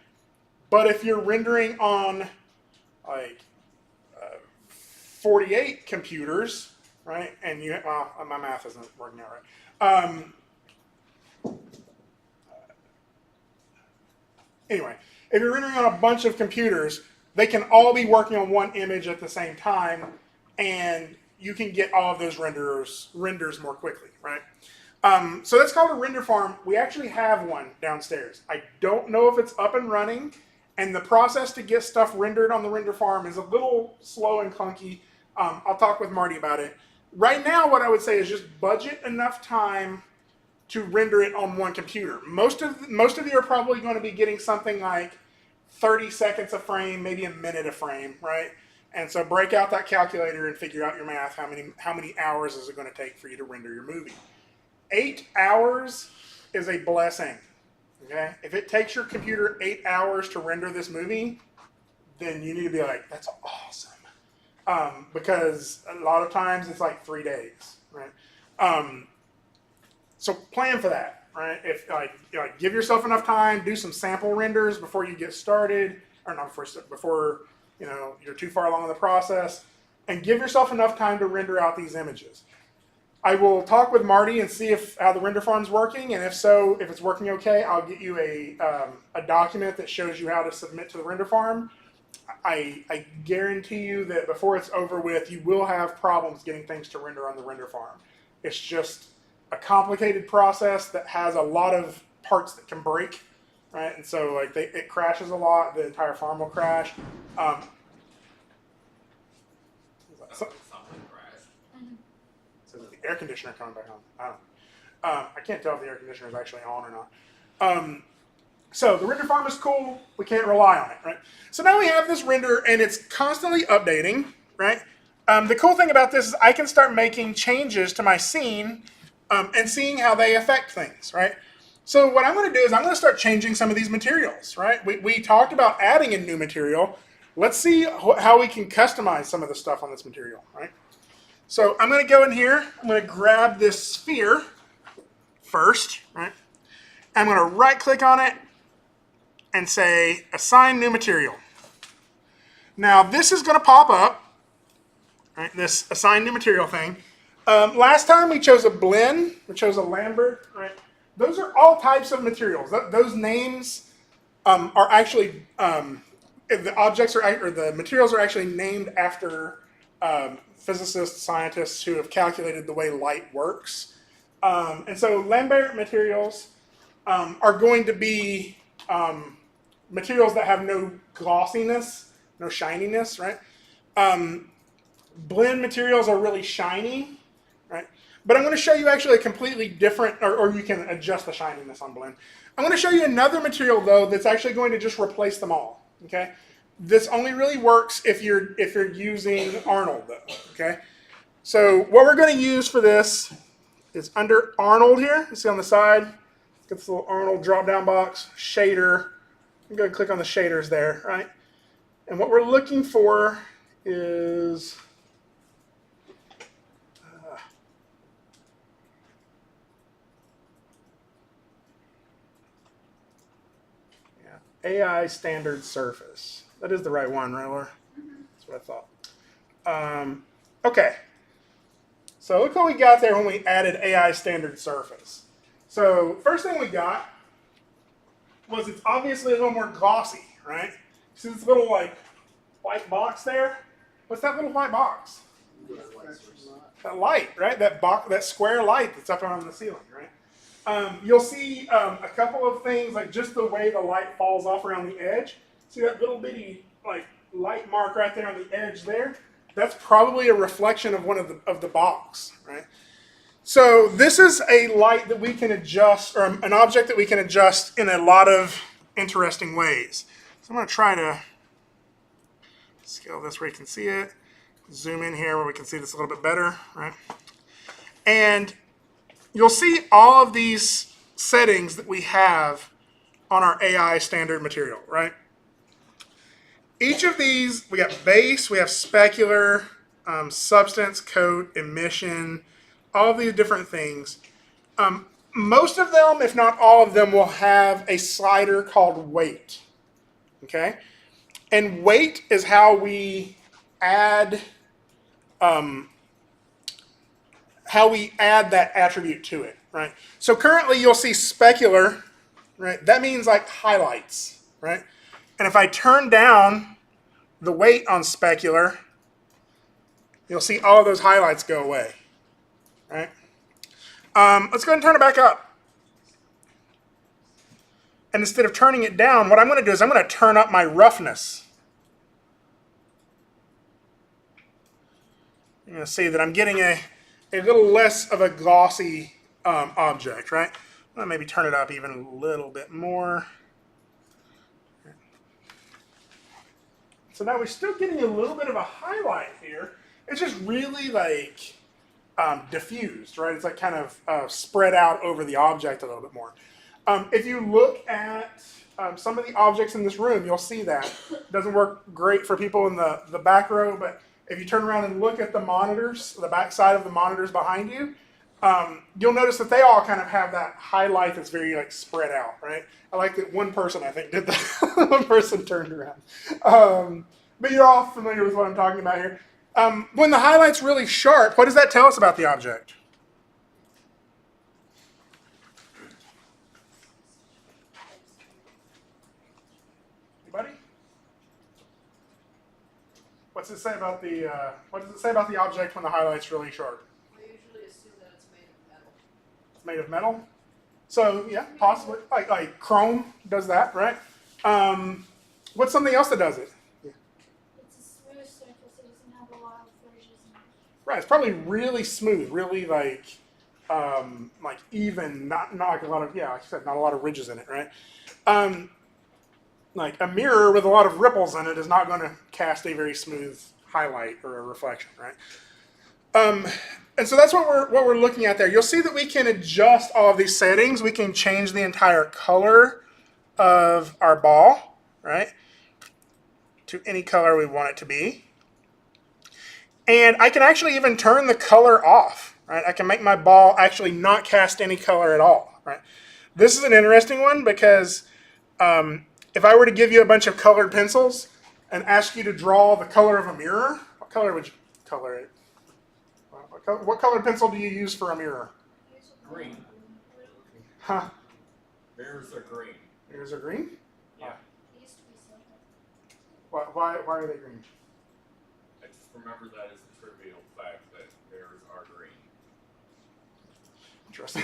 But if you're rendering on like 48 computers, right? And my math isn't working out right. Anyway, if you're rendering on a bunch of computers, they can all be working on one image at the same time, and you can get all of those renders more quickly, right? So that's called a render farm. We actually have one downstairs. I don't know if it's up and running, and the process to get stuff rendered on the render farm is a little slow and clunky. I'll talk with Marty about it. Right now, what I would say is just budget enough time to render it on one computer. Most of you are probably going to be getting something like 30 seconds a frame, maybe a minute a frame, right? And so break out that calculator and figure out your math. How many hours is it going to take for you to render your movie? 8 hours is a blessing. Okay, if it takes your computer 8 hours to render this movie, then you need to be like, that's awesome, because a lot of times it's like 3 days, right? So plan for that, right? If give yourself enough time, do some sample renders before you get started, or not before you're too far along in the process, and give yourself enough time to render out these images. I will talk with Marty and see how the render farm's working, and if so, if it's working okay, I'll get you a document that shows you how to submit to the render farm. I guarantee you that before it's over with, you will have problems getting things to render on the render farm. It's just a complicated process that has a lot of parts that can break, right? And so it crashes a lot. The entire farm will crash. Something crashed. So is the air conditioner coming back on? I don't know. I can't tell if the air conditioner is actually on or not. So the render farm is cool. We can't rely on it, right? So now we have this render, and it's constantly updating, right? The cool thing about this is I can start making changes to my scene and seeing how they affect things, right? So what I'm going to do is I'm going to start changing some of these materials, right? We talked about adding a new material. Let's see how we can customize some of the stuff on this material, right? So I'm going to go in here. I'm going to grab this sphere first, right? I'm going to right-click on it and say Assign New Material. Now this is going to pop up, right? This Assign New Material thing. Last time we chose a blend, we chose a Lambert, right? Those are all types of materials. Those names are actually the objects or the materials are actually named after physicists, scientists who have calculated the way light works. And so Lambert materials are going to be materials that have no glossiness, no shininess, right? Blend materials are really shiny, right? But I'm going to show you actually a completely different, or you can adjust the shininess on blend. I'm going to show you another material though that's actually going to just replace them all. Okay, this only really works if you're using Arnold though. Okay, so what we're going to use for this is under Arnold here. You see on the side, get this little Arnold drop-down box shader. I'm going to click on the shaders there, right? And what we're looking for is AI standard surface. That is the right one, right, Laura? That's what I thought. Okay. So look what we got there when we added AI standard surface. So first thing we got was it's obviously a little more glossy, right? See this little white box there? What's that little white box? That light, right? That square light that's up on the ceiling, right? You'll see a couple of things, like just the way the light falls off around the edge. See that little bitty light mark right there on the edge there? That's probably a reflection of one of the box, right? So this is a light that we can adjust, or an object that we can adjust in a lot of interesting ways. So I'm going to try to scale this where you can see it. Zoom in here where we can see this a little bit better, right? And you'll see all of these settings that we have on our AI standard material, right? Each of these, we got base, we have specular, substance, coat, emission, all of these different things. Most of them, if not all of them, will have a slider called weight, okay? And weight is how we add that attribute to it, right? So currently you'll see specular, right? That means like highlights, right? And if I turn down the weight on specular, you'll see all of those highlights go away. Right? Let's go ahead and turn it back up. And instead of turning it down, what I'm going to do is I'm going to turn up my roughness. You're going to see that I'm getting a little less of a glossy object, right? I'm going to maybe turn it up even a little bit more. So now we're still getting a little bit of a highlight here. It's just really like diffused, right? It's like kind of spread out over the object a little bit more. If you look at some of the objects in this room, you'll see that. It doesn't work great for people in the back row, but if you turn around and look at the monitors, the back side of the monitors behind you, you'll notice that they all kind of have that highlight that's very like spread out, right? I like that one person, I think, did that. One person turned around. But you're all familiar with what I'm talking about here. When the highlight's really sharp, what does that tell us about the object? Anybody? What's it say about the what does it say about the object when the highlight's really sharp? We usually assume that it's made of metal. It's made of metal. So yeah, possibly like chrome does that, right? What's something else that does it? It's a smooth surface, it doesn't have a lot of ridges in it. Right, it's probably really smooth, really like even, not like a lot of, yeah, like I said, not a lot of ridges in it, right? Like a mirror with a lot of ripples in it is not going to cast a very smooth highlight or a reflection, right? And so that's what we're looking at there. You'll see that we can adjust all of these settings. We can change the entire color of our ball, right, to any color we want it to be. And I can actually even turn the color off, right? I can make my ball actually not cast any color at all, right? This is an interesting one because if I were to give you a bunch of colored pencils and ask you to draw the color of a mirror, what color would you color it? What colored pencil do you use for a mirror? Green. Huh? Mirrors are green. Mirrors are green? Yeah. It used to be silver. Why are they green? I just remember that as a trivial fact that mirrors are green. Interesting.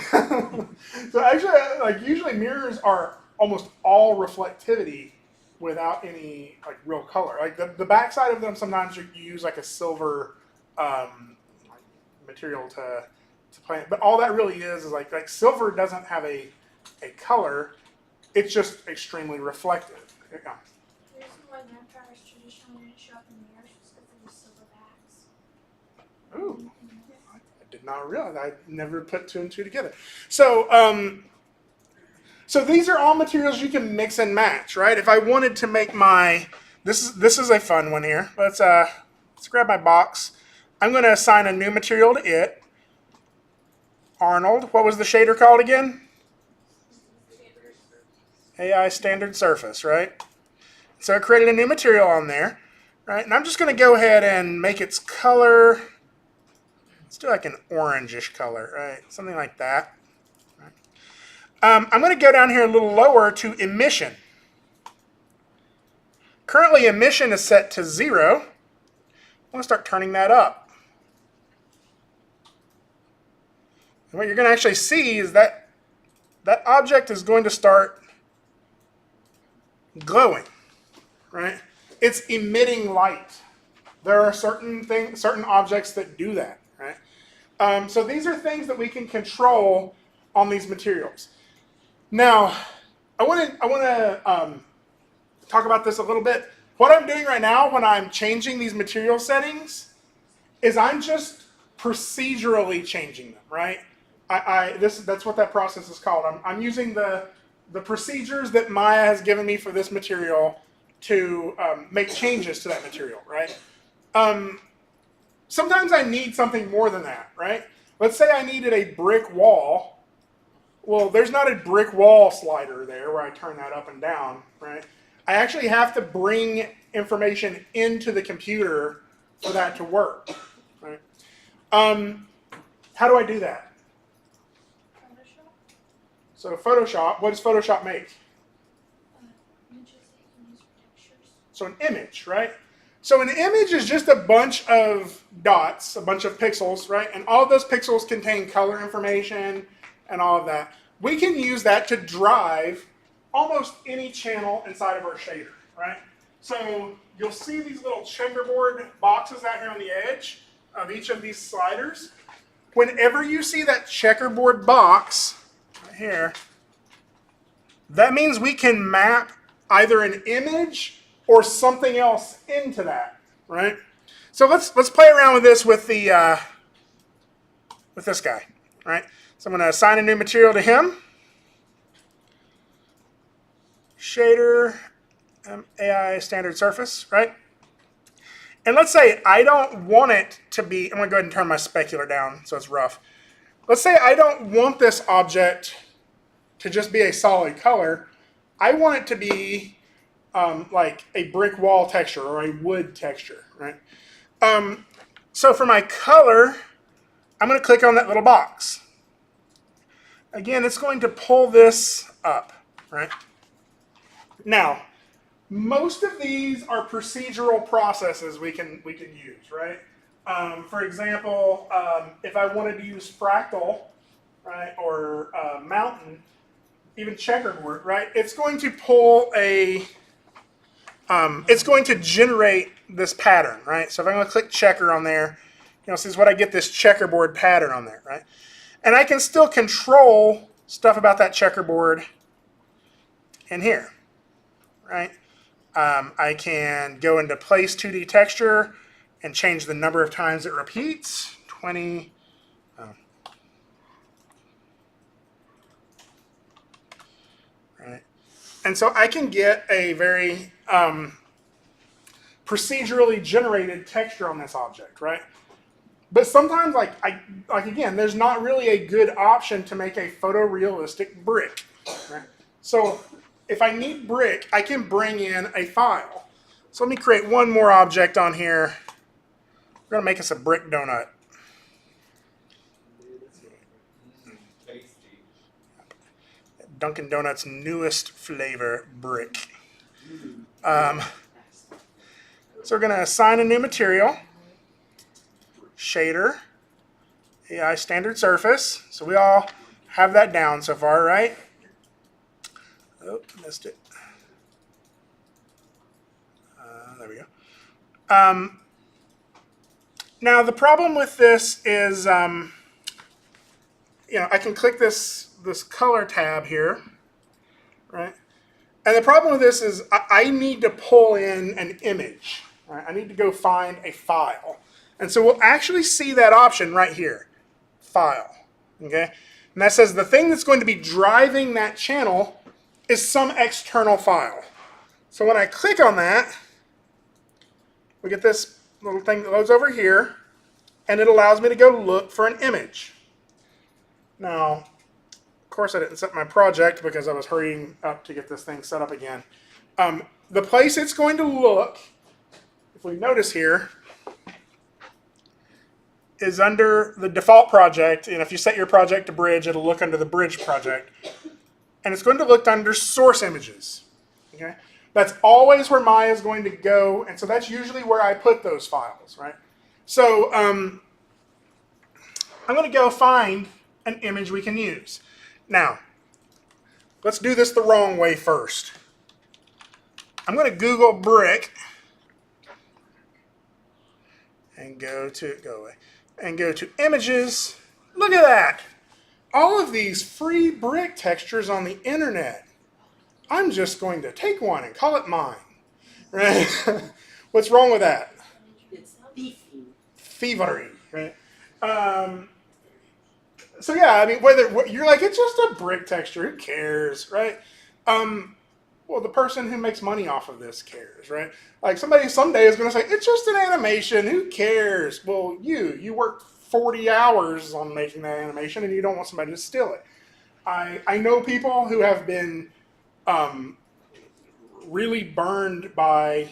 So actually, like usually mirrors are almost all reflectivity without any like real color. Like the backside of them, sometimes you use like a silver material to play it. But all that really is like silver doesn't have a color. It's just extremely reflective. Yeah. The reason why vampires traditionally didn't show up in mirrors was because they were silver backs. Ooh. I did not realize. I never put two and two together. So, so these are all materials you can mix and match, right? If I wanted to make my, this is a fun one here. Let's grab my box. I'm going to assign a new material to it. Arnold. What was the shader called again? AI standard surface, right? So I created a new material on there, right? And I'm just going to go ahead and make its color. Let's do like an orangish color, right? Something like that. Right. I'm going to go down here a little lower to emission. Currently, emission is set to 0. I'm going to start turning that up. And what you're going to actually see is that that object is going to start glowing, right? It's emitting light. There are certain objects that do that, right? So these are things that we can control on these materials. Now, I want to talk about this a little bit. What I'm doing right now when I'm changing these material settings is I'm just procedurally changing them, right? That's what that process is called. I'm using the procedures that Maya has given me for this material to make changes to that material, right? Sometimes I need something more than that, right? Let's say I needed a brick wall. Well, there's not a brick wall slider there where I turn that up and down, right? I actually have to bring information into the computer for that to work, right? How do I do that? Photoshop? So Photoshop, what does Photoshop make? Images that you can use for textures. So an image, right? So an image is just a bunch of dots, a bunch of pixels, right? And all of those pixels contain color information and all of that. We can use that to drive almost any channel inside of our shader, right? So you'll see these little checkerboard boxes out here on the edge of each of these sliders. Whenever you see that checkerboard box right here, that means we can map either an image or something else into that, right? So let's play around with this with the with this guy, right? So I'm going to assign a new material to him. Shader, AI standard surface, right? And let's say I don't want it to be, I'm going to go ahead and turn my specular down so it's rough. Let's say I don't want this object to just be a solid color. I want it to be like a brick wall texture or a wood texture, right? So for my color, I'm going to click on that little box. Again, it's going to pull this up, right? Now, most of these are procedural processes we can use, right? For example, if I wanted to use fractal, right, or mountain, even checkerboard, right, it's going to pull a, it's going to generate this pattern, right? So if I'm going to click checker on there, this is what I get, this checkerboard pattern on there, right? And I can still control stuff about that checkerboard in here, right? I can go into place 2D texture and change the number of times it repeats. 20. Right. And so I can get a very procedurally generated texture on this object, right? But sometimes, like again, there's not really a good option to make a photorealistic brick, right? So if I need brick, I can bring in a file. So let me create one more object on here. We're gonna make us a brick donut. Tasty. Dunkin' Donuts' newest flavor, brick. So we're gonna assign a new material. Shader, AI standard surface. So we all have that down so far, right? Oh, missed it. There we go. Now the problem with this is, I can click this color tab here, right? And the problem with this is I need to pull in an image. Right? I need to go find a file. And so we'll actually see that option right here, file, okay? And that says the thing that's going to be driving that channel is some external file. So when I click on that, we get this little thing that loads over here, and it allows me to go look for an image. Now, of course I didn't set my project because I was hurrying up to get this thing set up again. The place it's going to look, if we notice here, is under the default project, and if you set your project to bridge, it'll look under the bridge project. And it's going to look under source images. Okay? That's always where Maya is going to go, and so that's usually where I put those files, right? So I'm going to go find an image we can use. Now, let's do this the wrong way first. I'm going to Google brick and go to images. Look at that. All of these free brick textures on the internet. I'm just going to take one and call it mine. Right? What's wrong with that? It's beefy. Thievery, right? So yeah, I mean, whether you're like, it's just a brick texture, who cares, right? Well, the person who makes money off of this cares, right? Like somebody someday is going to say, it's just an animation, who cares? Well, you worked 40 hours on making that animation and you don't want somebody to steal it. I know people who have been really burned by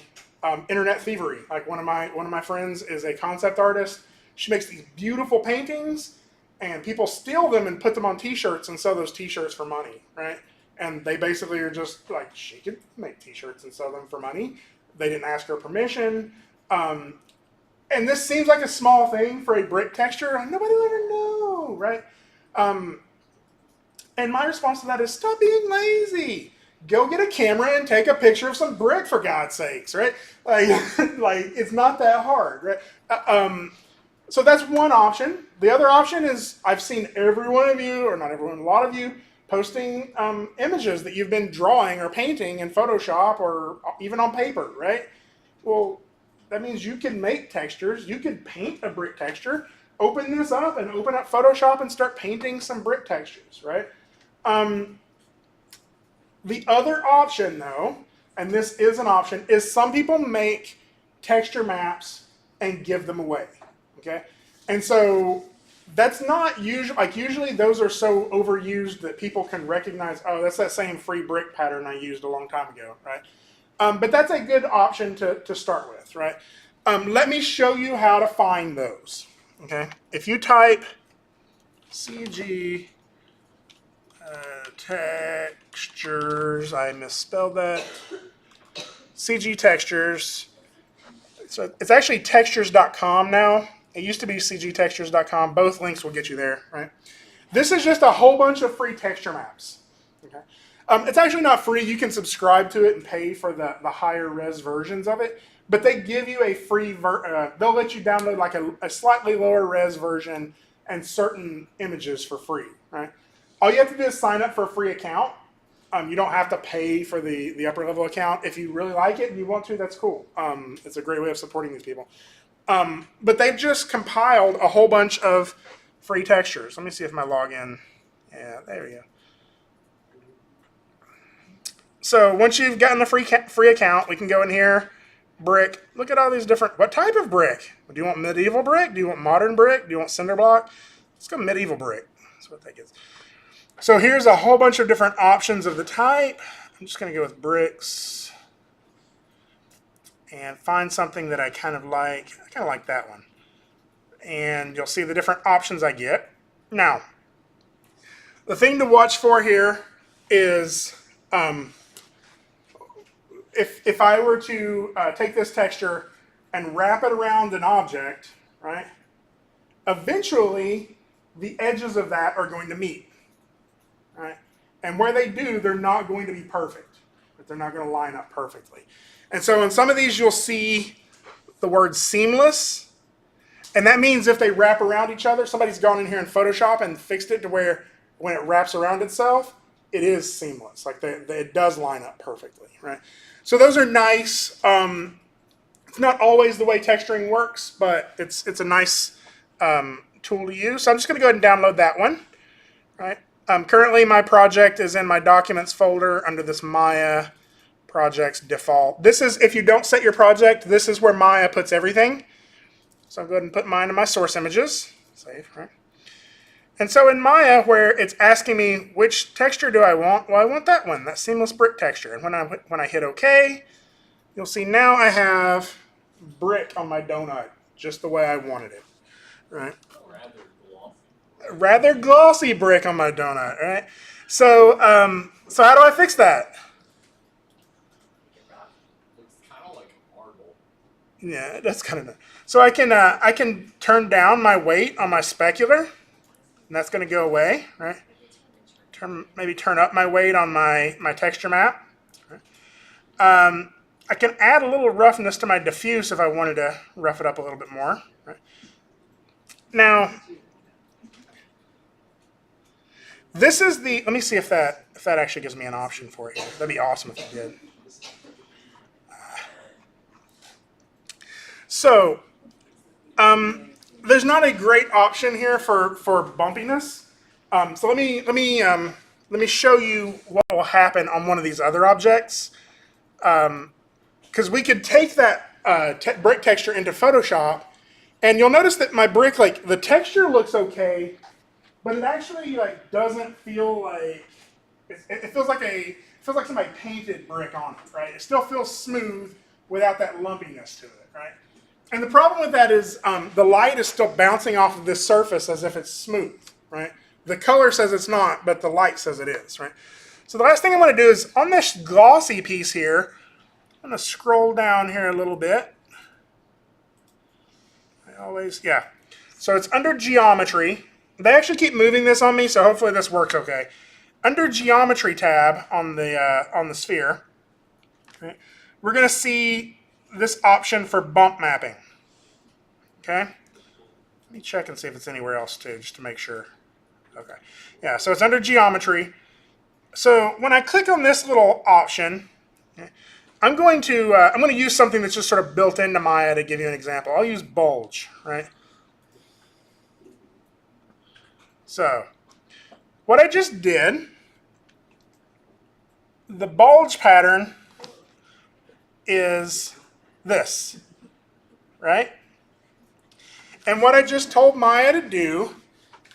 internet thievery. Like one of my friends is a concept artist. She makes these beautiful paintings and people steal them and put them on t-shirts and sell those t-shirts for money, right? And they basically are just like, she could make t-shirts and sell them for money. They didn't ask her permission. And this seems like a small thing for a brick texture. Nobody will ever know, right? And my response to that is stop being lazy. Go get a camera and take a picture of some brick, for God's sakes, right? Like, like it's not that hard, right? So that's one option. The other option is I've seen every one of you, or not everyone, a lot of you, posting images that you've been drawing or painting in Photoshop or even on paper, right? Well, that means you can make textures. You could paint a brick texture. Open this up and open up Photoshop and start painting some brick textures, right? The other option, though, and this is an option, is some people make texture maps and give them away, okay? And so that's not usually, like usually those are so overused that people can recognize, oh, that's that same free brick pattern I used a long time ago, right? But that's a good option to start with, right? Let me show you how to find those, okay? If you type CG textures, I misspelled that, CG textures, so it's actually textures.com now. It used to be cgtextures.com. Both links will get you there, right? This is just a whole bunch of free texture maps, okay? It's actually not free. You can subscribe to it and pay for the higher res versions of it, but they give you a free, they'll let you download like a slightly lower res version and certain images for free, right? All you have to do is sign up for a free account. You don't have to pay for the upper level account. If you really like it and you want to, that's cool. It's a great way of supporting these people. But they've just compiled a whole bunch of free textures. Let me see if my login, yeah, there we go. So once you've gotten the free account, we can go in here, brick. Look at all these different, what type of brick? Do you want medieval brick? Do you want modern brick? Do you want cinder block? Let's go medieval brick. That's what that gets. So here's a whole bunch of different options of the type. I'm just going to go with bricks and find something that I kind of like. I kind of like that one. And you'll see the different options I get. Now, the thing to watch for here is if I were to take this texture and wrap it around an object, right, eventually the edges of that are going to meet. Right? And where they do, they're not going to be perfect. But they're not going to line up perfectly. And so in some of these, you'll see the word seamless. And that means if they wrap around each other, somebody's gone in here in Photoshop and fixed it to where when it wraps around itself, it is seamless. Like it does line up perfectly, right? So those are nice. It's not always the way texturing works, but it's a nice tool to use. So I'm just going to go ahead and download that one, right? Currently, my project is in my documents folder under this Maya projects default. This is, if you don't set your project, this is where Maya puts everything. So I'll go ahead and put mine in my source images. Save, right? And so in Maya, where it's asking me which texture do I want, well, I want that one, that seamless brick texture. And when I hit OK, you'll see now I have brick on my donut, just the way I wanted it, right? Rather glossy brick on my donut, right? So, so how do I fix that? Looks kind of like a marble. Yeah, that's kind of nice. So I can turn down my weight on my specular, and that's going to go away, right? Maybe turn up my weight on my texture map. Right? I can add a little roughness to my diffuse if I wanted to rough it up a little bit more. Right? Now, this is the, let me see if that actually gives me an option for it. That'd be awesome if it did. So, there's not a great option here for bumpiness. So let me show you what will happen on one of these other objects. Because we could take that brick texture into Photoshop, and you'll notice that my brick, like the texture looks okay, but it actually like doesn't feel like it feels like somebody painted brick on it, right? It still feels smooth without that lumpiness to it, right? And the problem with that is the light is still bouncing off of this surface as if it's smooth, right? The color says it's not, but the light says it is, right? So the last thing I'm going to do is on this glossy piece here, I'm going to scroll down here a little bit. always, yeah. So it's under geometry. They actually keep moving this on me, so hopefully this works okay. Under geometry tab on the sphere, okay, we're going to see this option for bump mapping. Okay. Let me check and see if it's anywhere else too, just to make sure. Okay. Yeah, so it's under geometry. So when I click on this little option, okay, I'm going to use something that's just sort of built into Maya to give you an example. I'll use bulge, right? So what I just did, the bulge pattern is this, right? And what I just told Maya to do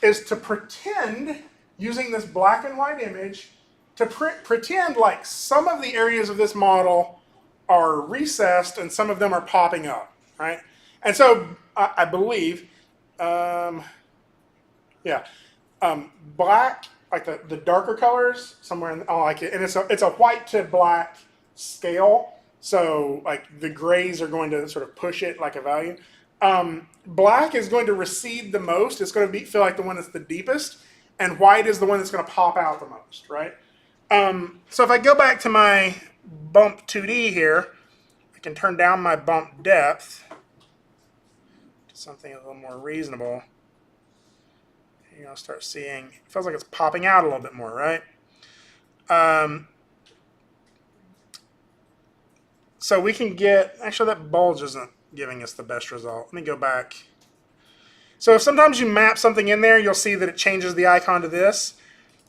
is to pretend, using this black and white image, to pretend like some of the areas of this model are recessed and some of them are popping up, right? And so I believe, black, like the darker colors, somewhere in, oh, like it, and it's a white to black scale, so like the grays are going to sort of push it like a value. Black is going to recede the most. It's going to feel like the one that's the deepest, and white is the one that's going to pop out the most, right? So if I go back to my bump 2D here, I can turn down my bump depth to something a little more reasonable. You'll start seeing, it feels like it's popping out a little bit more, right? So we can get, actually that bulge isn't giving us the best result. Let me go back. So if sometimes you map something in there, you'll see that it changes the icon to this.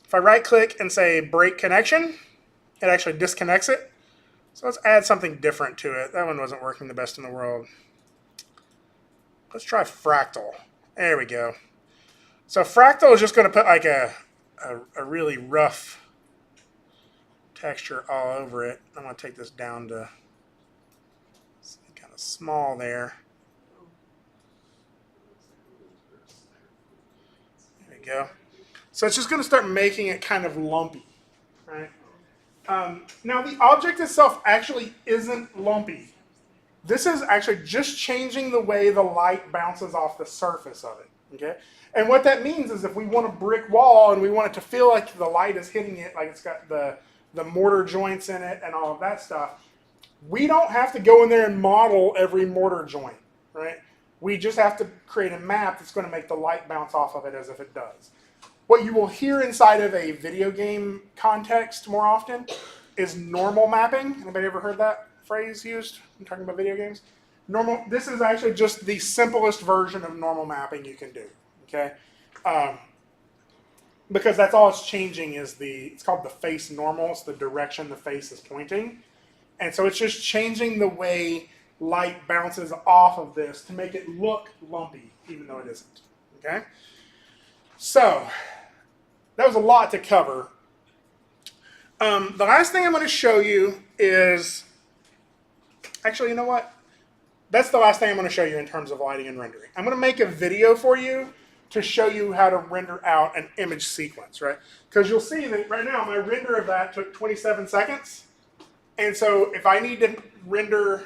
If I right click and say break connection, it actually disconnects it. So let's add something different to it. That one wasn't working the best in the world. Let's try fractal. There we go. So fractal is just going to put like a really rough texture all over it. I'm going to take this down to kind of small there. There we go. So it's just going to start making it kind of lumpy, right? Now the object itself actually isn't lumpy. This is actually just changing the way the light bounces off the surface of it, okay? And what that means is if we want a brick wall and we want it to feel like the light is hitting it, like it's got the mortar joints in it and all of that stuff, we don't have to go in there and model every mortar joint, right? We just have to create a map that's going to make the light bounce off of it as if it does. What you will hear inside of a video game context more often is normal mapping. Anybody ever heard that phrase used when talking about video games? Normal. This is actually just the simplest version of normal mapping you can do. Okay, because that's all it's changing is it's called the face normal. It's the direction the face is pointing, and so it's just changing the way light bounces off of this to make it look lumpy, even though it isn't. Okay, so that was a lot to cover. The last thing I'm going to show you is, actually, you know what? That's the last thing I'm going to show you in terms of lighting and rendering. I'm going to make a video for you to show you how to render out an image sequence, right? Because you'll see that right now my render of that took 27 seconds. And so if I need to render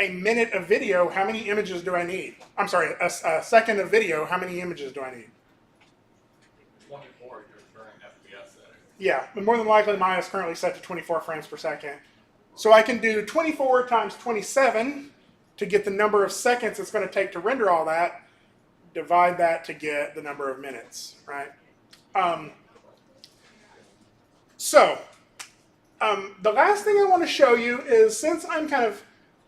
a minute of video, how many images do I need? I'm sorry, a second of video, how many images do I need? 24 if you're current FPS setting. Yeah, but more than likely mine is currently set to 24 frames per second. So I can do 24 times 27 to get the number of seconds it's going to take to render all that. Divide that to get the number of minutes, right? The last thing I want to show you is, since I'm kind of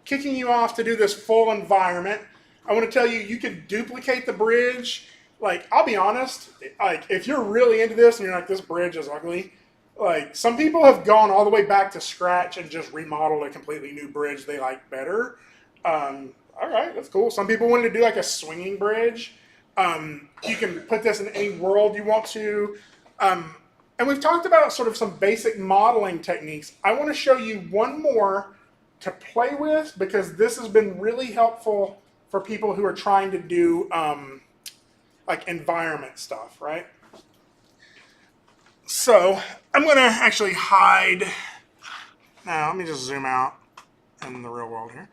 kicking you off to do this full environment, I want to tell you, you can duplicate the bridge. Like, I'll be honest, like, if you're really into this and you're like, this bridge is ugly, like, some people have gone all the way back to scratch and just remodeled a completely new bridge they like better. All right, that's cool. Some people wanted to do like a swinging bridge. You can put this in any world you want to. And we've talked about sort of some basic modeling techniques. I want to show you one more to play with, because this has been really helpful for people who are trying to do like environment stuff, right? So I'm going to actually hide. Now, let me just zoom out in the real world here.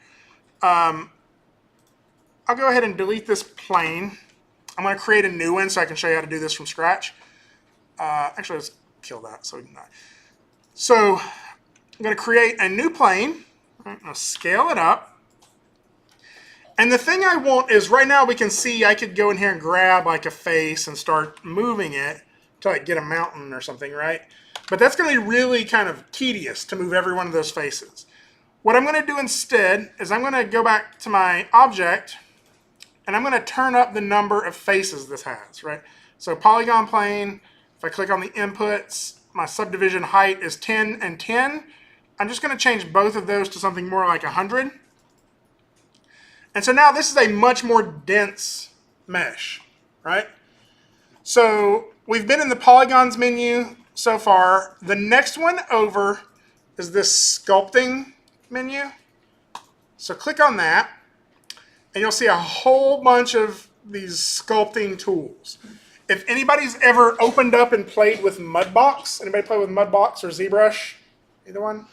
I'll go ahead and delete this plane. I'm going to create a new one so I can show you how to do this from scratch. Actually, let's kill that so we can not. So I'm going to create a new plane. I'm going to scale it up. And the thing I want is right now we can see I could go in here and grab like a face and start moving it to like get a mountain or something, right? But that's going to be really kind of tedious to move every one of those faces. What I'm going to do instead is I'm going to go back to my object and I'm going to turn up the number of faces this has, right? So polygon plane, if I click on the inputs, my subdivision height is 10 and 10. I'm just going to change both of those to something more like 100. And so now this is a much more dense mesh, right? So we've been in the polygons menu so far. The next one over is this sculpting menu. So click on that, and you'll see a whole bunch of these sculpting tools. If anybody's ever opened up and played with Mudbox, anybody play with Mudbox or ZBrush? Either one?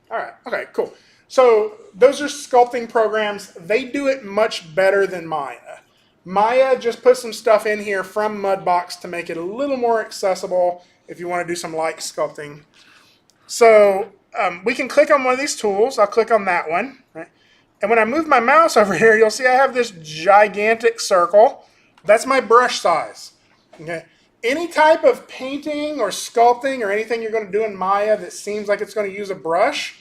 All right, okay, cool. So those are sculpting programs. They do it much better than Maya. Maya just put some stuff in here from Mudbox to make it a little more accessible if you want to do some light sculpting. So we can click on one of these tools. I'll click on that one. Right? And when I move my mouse over here, you'll see I have this gigantic circle. That's my brush size. Okay. Any type of painting or sculpting or anything you're going to do in Maya that seems like it's going to use a brush,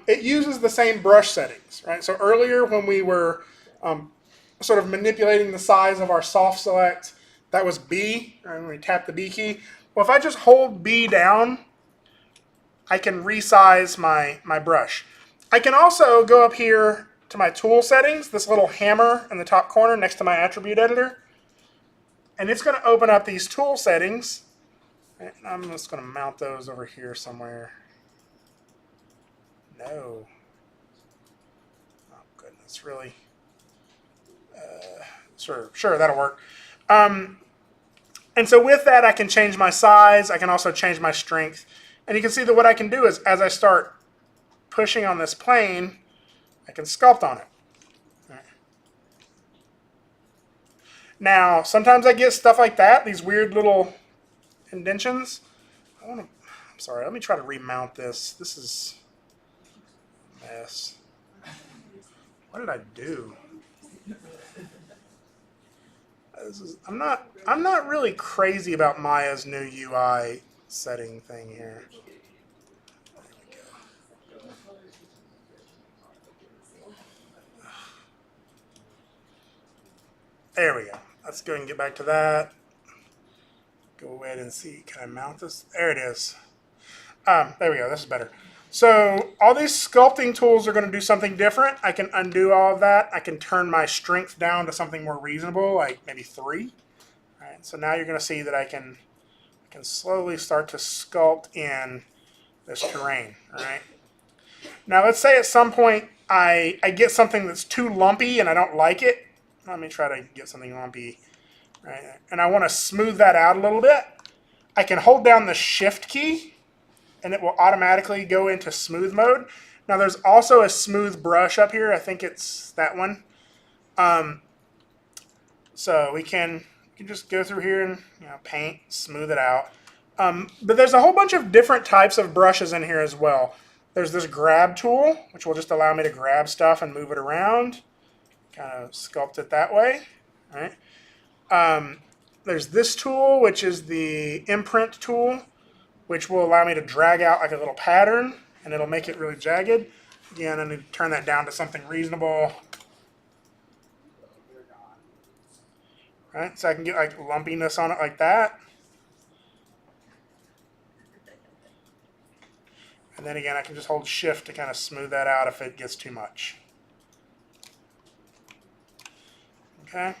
it uses the same brush settings, right? So earlier when we were sort of manipulating the size of our soft select, that was B, right? When we tap the B key. Well, if I just hold B down, I can resize my brush. I can also go up here to my tool settings, this little hammer in the top corner next to my attribute editor, and it's going to open up these tool settings. And I'm just going to mount those over here somewhere. No. Oh, goodness, really? Sure, that'll work. And so with that, I can change my size. I can also change my strength. And you can see that what I can do is as I start pushing on this plane, I can sculpt on it. All right. Now, sometimes I get stuff like that, these weird little indentions. I'm sorry, let me try to remount this. This is a mess. What did I do? I'm not really crazy about Maya's new UI setting thing here. There we go. There we go. Let's go and get back to that. Go ahead and see. Can I mount this? There it is. There we go. This is better. So all these sculpting tools are going to do something different. I can undo all of that. I can turn my strength down to something more reasonable, like maybe 3. All right, so now you're going to see that I can slowly start to sculpt in this terrain. All right. Now let's say at some point I get something that's too lumpy and I don't like it. Let me try to get something lumpy. Right, and I want to smooth that out a little bit. I can hold down the Shift key and it will automatically go into smooth mode. Now there's also a smooth brush up here. I think it's that one. So we can just go through here and paint, smooth it out. But there's a whole bunch of different types of brushes in here as well. There's this grab tool, which will just allow me to grab stuff and move it around. Kind of sculpt it that way. All right. There's this tool, which is the imprint tool, which will allow me to drag out like a little pattern, and it'll make it really jagged. Again, I need to turn that down to something reasonable. Right, so I can get like lumpiness on it like that. And then again, I can just hold Shift to kind of smooth that out if it gets too much. Okay.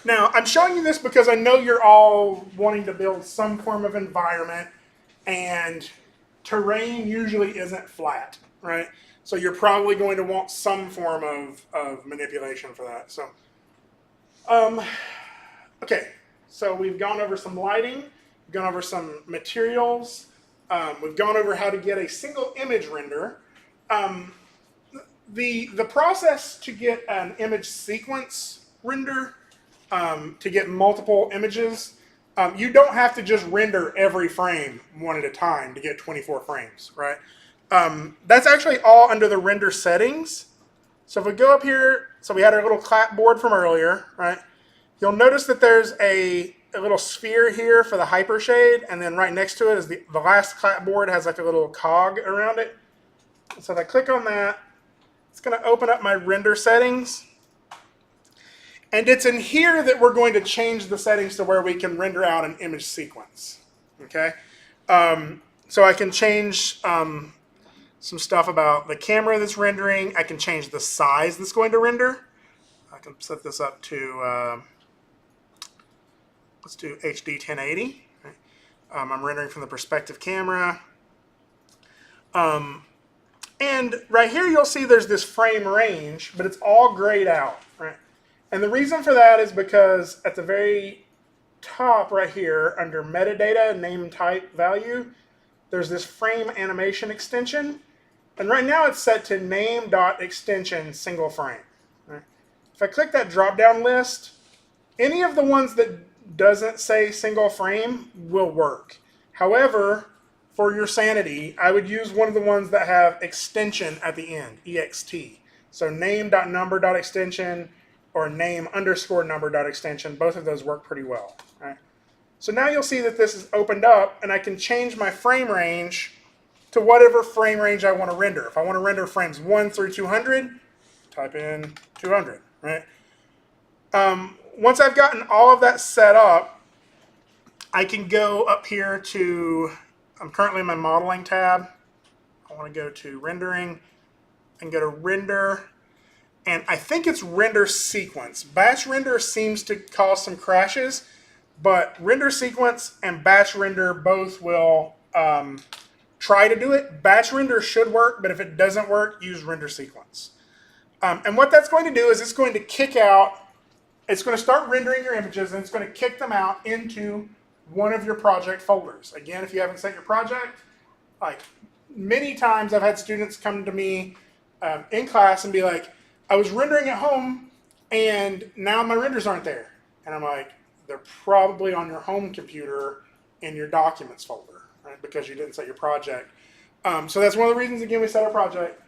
Now, I'm showing you this because I know you're all wanting to build some form of environment, and terrain usually isn't flat, right? So you're probably going to want some form of manipulation for that. So, okay, so we've gone over some lighting, we've gone over some materials, we've gone over how to get a single image render. the process to get an image sequence render, to get multiple images, you don't have to just render every frame one at a time to get 24 frames, right? That's actually all under the render settings. So if we go up here, so we had our little clapboard from earlier, right? You'll notice that there's a little sphere here for the hypershade, and then right next to it is the last clapboard has like a little cog around it. So if I click on that, it's going to open up my render settings. And it's in here that we're going to change the settings to where we can render out an image sequence. Okay? So I can change some stuff about the camera that's rendering. I can change the size that's going to render. I can set this up to, let's do HD 1080. Right? I'm rendering from the perspective camera. And right here you'll see there's this frame range, but it's all grayed out. Right? And the reason for that is because at the very top right here, under metadata, name type value, there's this frame animation extension. And right now it's set to name.extension single frame. Right? If I click that drop-down list, any of the ones that doesn't say single frame will work. However, for your sanity, I would use one of the ones that have extension at the end, ext. So name.number.extension or name_number.extension, both of those work pretty well. Right? So now you'll see that this is opened up, and I can change my frame range to whatever frame range I want to render. If I want to render frames 1 through 200, type in 200. Right? Once I've gotten all of that set up, I can go up here to, I'm currently in my modeling tab. I want to go to rendering and go to render. And I think it's render sequence. Batch render seems to cause some crashes, but render sequence and batch render both will try to do it. Batch render should work, but if it doesn't work, use render sequence. And what that's going to do is it's going to kick out, it's going to start rendering your images, and it's going to kick them out into one of your project folders. Again, if you haven't set your project, like many times I've had students come to me in class and be like, I was rendering at home and now my renders aren't there. And I'm like, they're probably on your home computer in your documents folder, right? Because you didn't set your project. So that's one of the reasons, again, we set our project.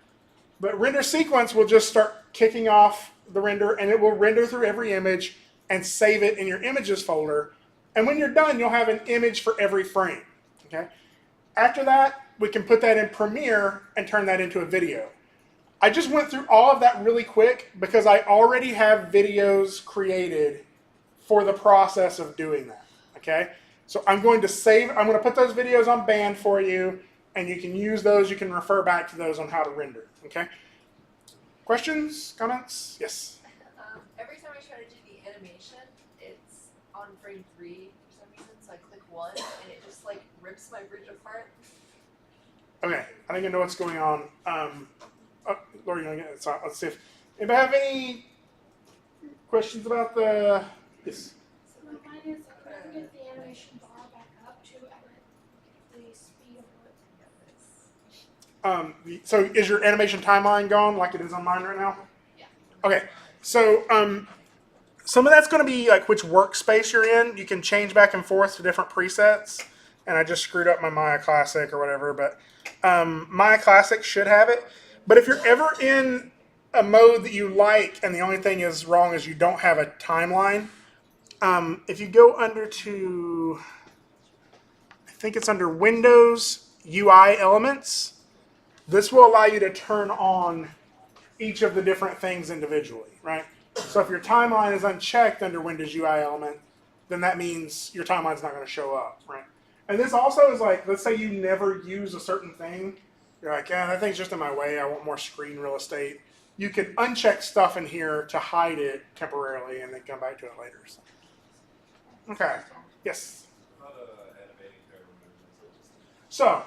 But render sequence will just start kicking off the render, and it will render through every image and save it in your images folder. And when you're done, you'll have an image for every frame. Okay? After that, we can put that in Premiere and turn that into a video. I just went through all of that really quick because I already have videos created for the process of doing that. Okay? So I'm going to save, I'm going to put those videos on band for you, and you can use those, you can refer back to those on how to render. Okay? Questions? Comments? Yes? Every time I try to do the animation, it's on frame 3 for some reason, so I click 1 and it just like rips my bridge apart. Okay, I think I know what's going on. Lori, you want to get it? So let's see if anybody have any questions about the. Yes. So my plan is I can get the animation bar back up to edit the speed of it. So is your animation timeline gone like it is on mine right now? Yeah. Okay, so some of that's going to be like which workspace you're in. You can change back and forth to different presets. And I just screwed up my Maya Classic or whatever, but Maya Classic should have it. But if you're ever in a mode that you like and the only thing is wrong is you don't have a timeline, if you go under to, I think it's under Windows UI Elements, this will allow you to turn on each of the different things individually, right? So if your timeline is unchecked under Windows UI Element, then that means your timeline's not going to show up, right? And this also is like, let's say you never use a certain thing. You're like, yeah, that thing's just in my way. I want more screen real estate. You can uncheck stuff in here to hide it temporarily and then come back to it later. So. Okay. Yes? So,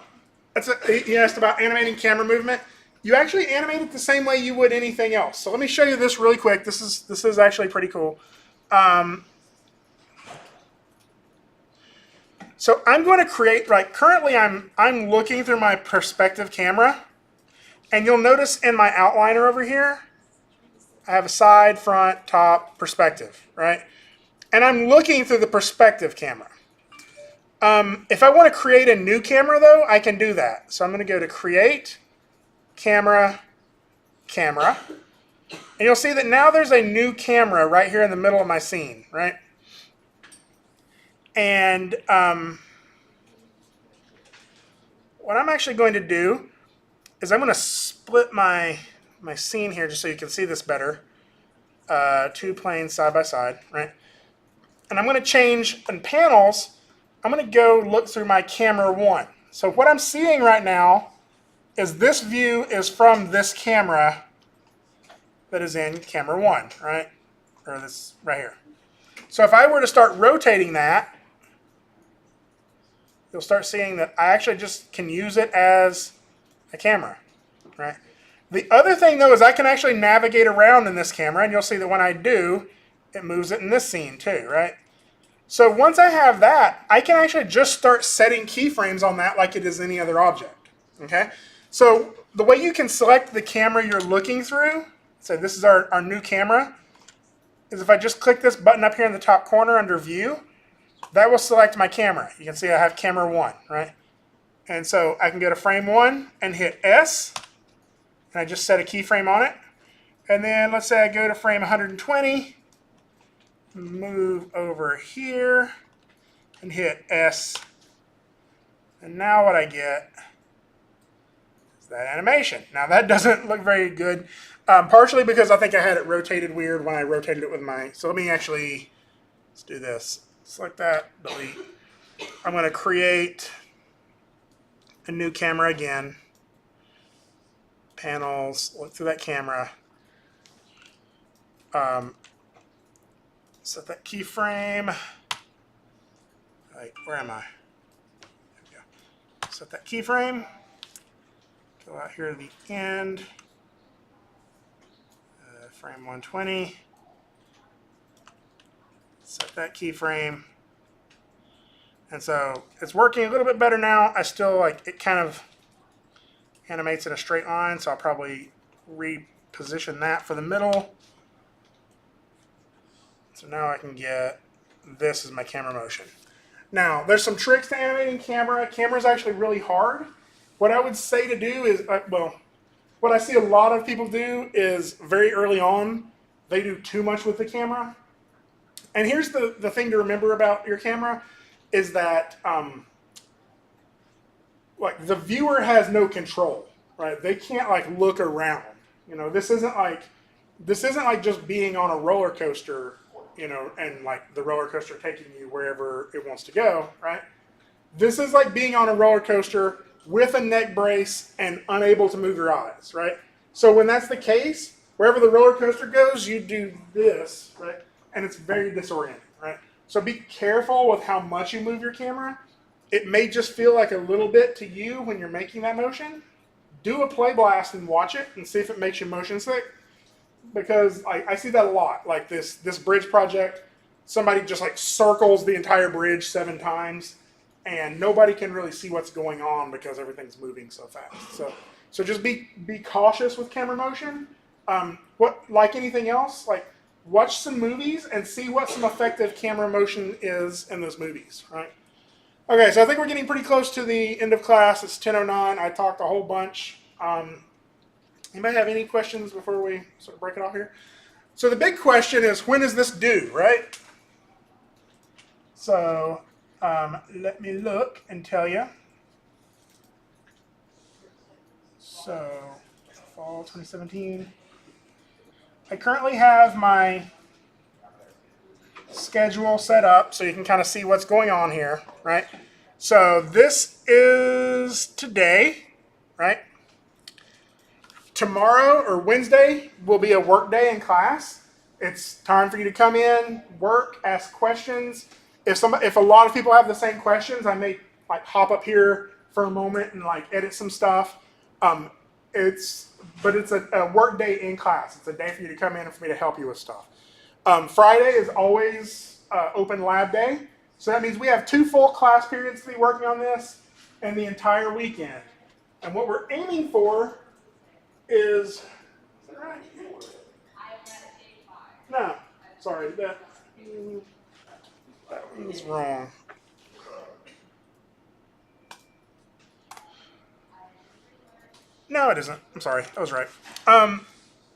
you asked about animating camera movement. You actually animate it the same way you would anything else. So let me show you this really quick. This is actually pretty cool. So I'm going to create, currently I'm looking through my perspective camera, And you'll notice in my outliner over here, I have a side, front, top, perspective, right? And I'm looking through the perspective camera. If I want to create a new camera, though, I can do that. So I'm going to go to Create, Camera, Camera. And you'll see that now there's a new camera right here in the middle of my scene, right? And what I'm actually going to do is I'm going to split my scene here just so you can see this better. Two planes side by side, right? And I'm going to change in panels. I'm going to go look through my camera 1. So what I'm seeing right now is this view is from this camera that is in camera 1, right? Or this right here. So if I were to start rotating that, you'll start seeing that I actually just can use it as a camera, right? The other thing, though, is I can actually navigate around in this camera, and you'll see that when I do, it moves it in this scene too, right? So once I have that, I can actually just start setting keyframes on that like it is any other object, okay? So the way you can select the camera you're looking through, so this is our new camera, is if I just click this button up here in the top corner under View, that will select my camera. You can see I have camera 1, right? And so I can go to frame 1 and hit S, and I just set a keyframe on it. And then let's say I go to frame 120, move over here, and hit S. And now what I get is that animation. Now that doesn't look very good, partially because I think I had it rotated weird when I rotated it with my, so let me actually, let's do this. Select that, delete. I'm going to create a new camera again. Panels, look through that camera. Set that keyframe. Wait, where am I? There we go. Set that keyframe. Go out here to the end. Frame 120. Set that keyframe. And so it's working a little bit better now. I still like it kind of animates in a straight line, so I'll probably reposition that for the middle. So now I can get this as my camera motion. Now, there's some tricks to animating camera. Camera is actually really hard. What I would say to do is, well, what I see a lot of people do is very early on, they do too much with the camera. And here's the thing to remember about your camera is that like the viewer has no control, right? They can't like look around. You know, this isn't like just being on a roller coaster, you know, and like the roller coaster taking you wherever it wants to go, right? This is like being on a roller coaster with a neck brace and unable to move your eyes, right? So when that's the case, wherever the roller coaster goes, you do this, right? And it's very disorienting, right? So be careful with how much you move your camera. It may just feel like a little bit to you when you're making that motion. Do a play blast and watch it and see if it makes you motion sick. Because I see that a lot. Like this bridge project, somebody just like circles the entire bridge 7 times and nobody can really see what's going on because everything's moving so fast. So just be cautious with camera motion. Like anything else, like watch some movies and see what some effective camera motion is in those movies, right? Okay, so I think we're getting pretty close to the end of class. It's 10:09. I talked a whole bunch. Anybody have any questions before we sort of break it off here? So the big question is, when is this due, right? So let me look and tell you. So fall 2017. I currently have my schedule set up so you can kind of see what's going on here, right? So this is today, right? Tomorrow or Wednesday will be a work day in class. It's time for you to come in, work, ask questions. If a lot of people have the same questions, I may like hop up here for a moment and like edit some stuff. But it's a work day in class. It's a day for you to come in and for me to help you with stuff. Friday is always open lab day. So that means we have 2 full class periods to be working on this and the entire weekend. And what we're aiming for is that right? No, sorry, that one's wrong. No, it isn't. I'm sorry, I was right.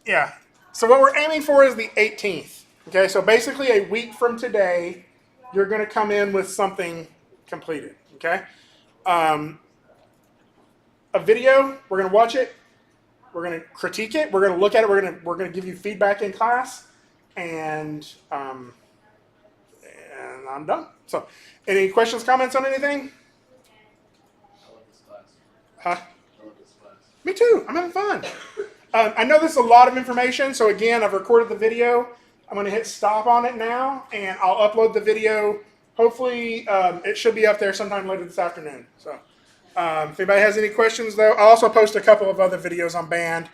Yeah. So what we're aiming for is the 18th. Okay, so basically a week from today, you're going to come in with something completed. Okay. A video, we're going to watch it. We're going to critique it. We're going to look at it. We're going to give you feedback in class, and I'm done. So, any questions, comments on anything? I love this class. Huh? I love this class. Me too. I'm having fun. I know this is a lot of information, so again, I've recorded the video. I'm going to hit stop on it now, and I'll upload the video. Hopefully, it should be up there sometime later this afternoon. So, if anybody has any questions, though, I'll also post a couple of other videos on band,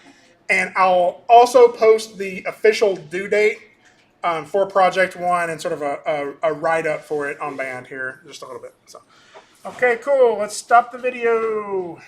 and I'll also post the official due date for Project 1 and sort of a write-up for it on band here in just a little bit. So, okay, cool. Let's stop the video.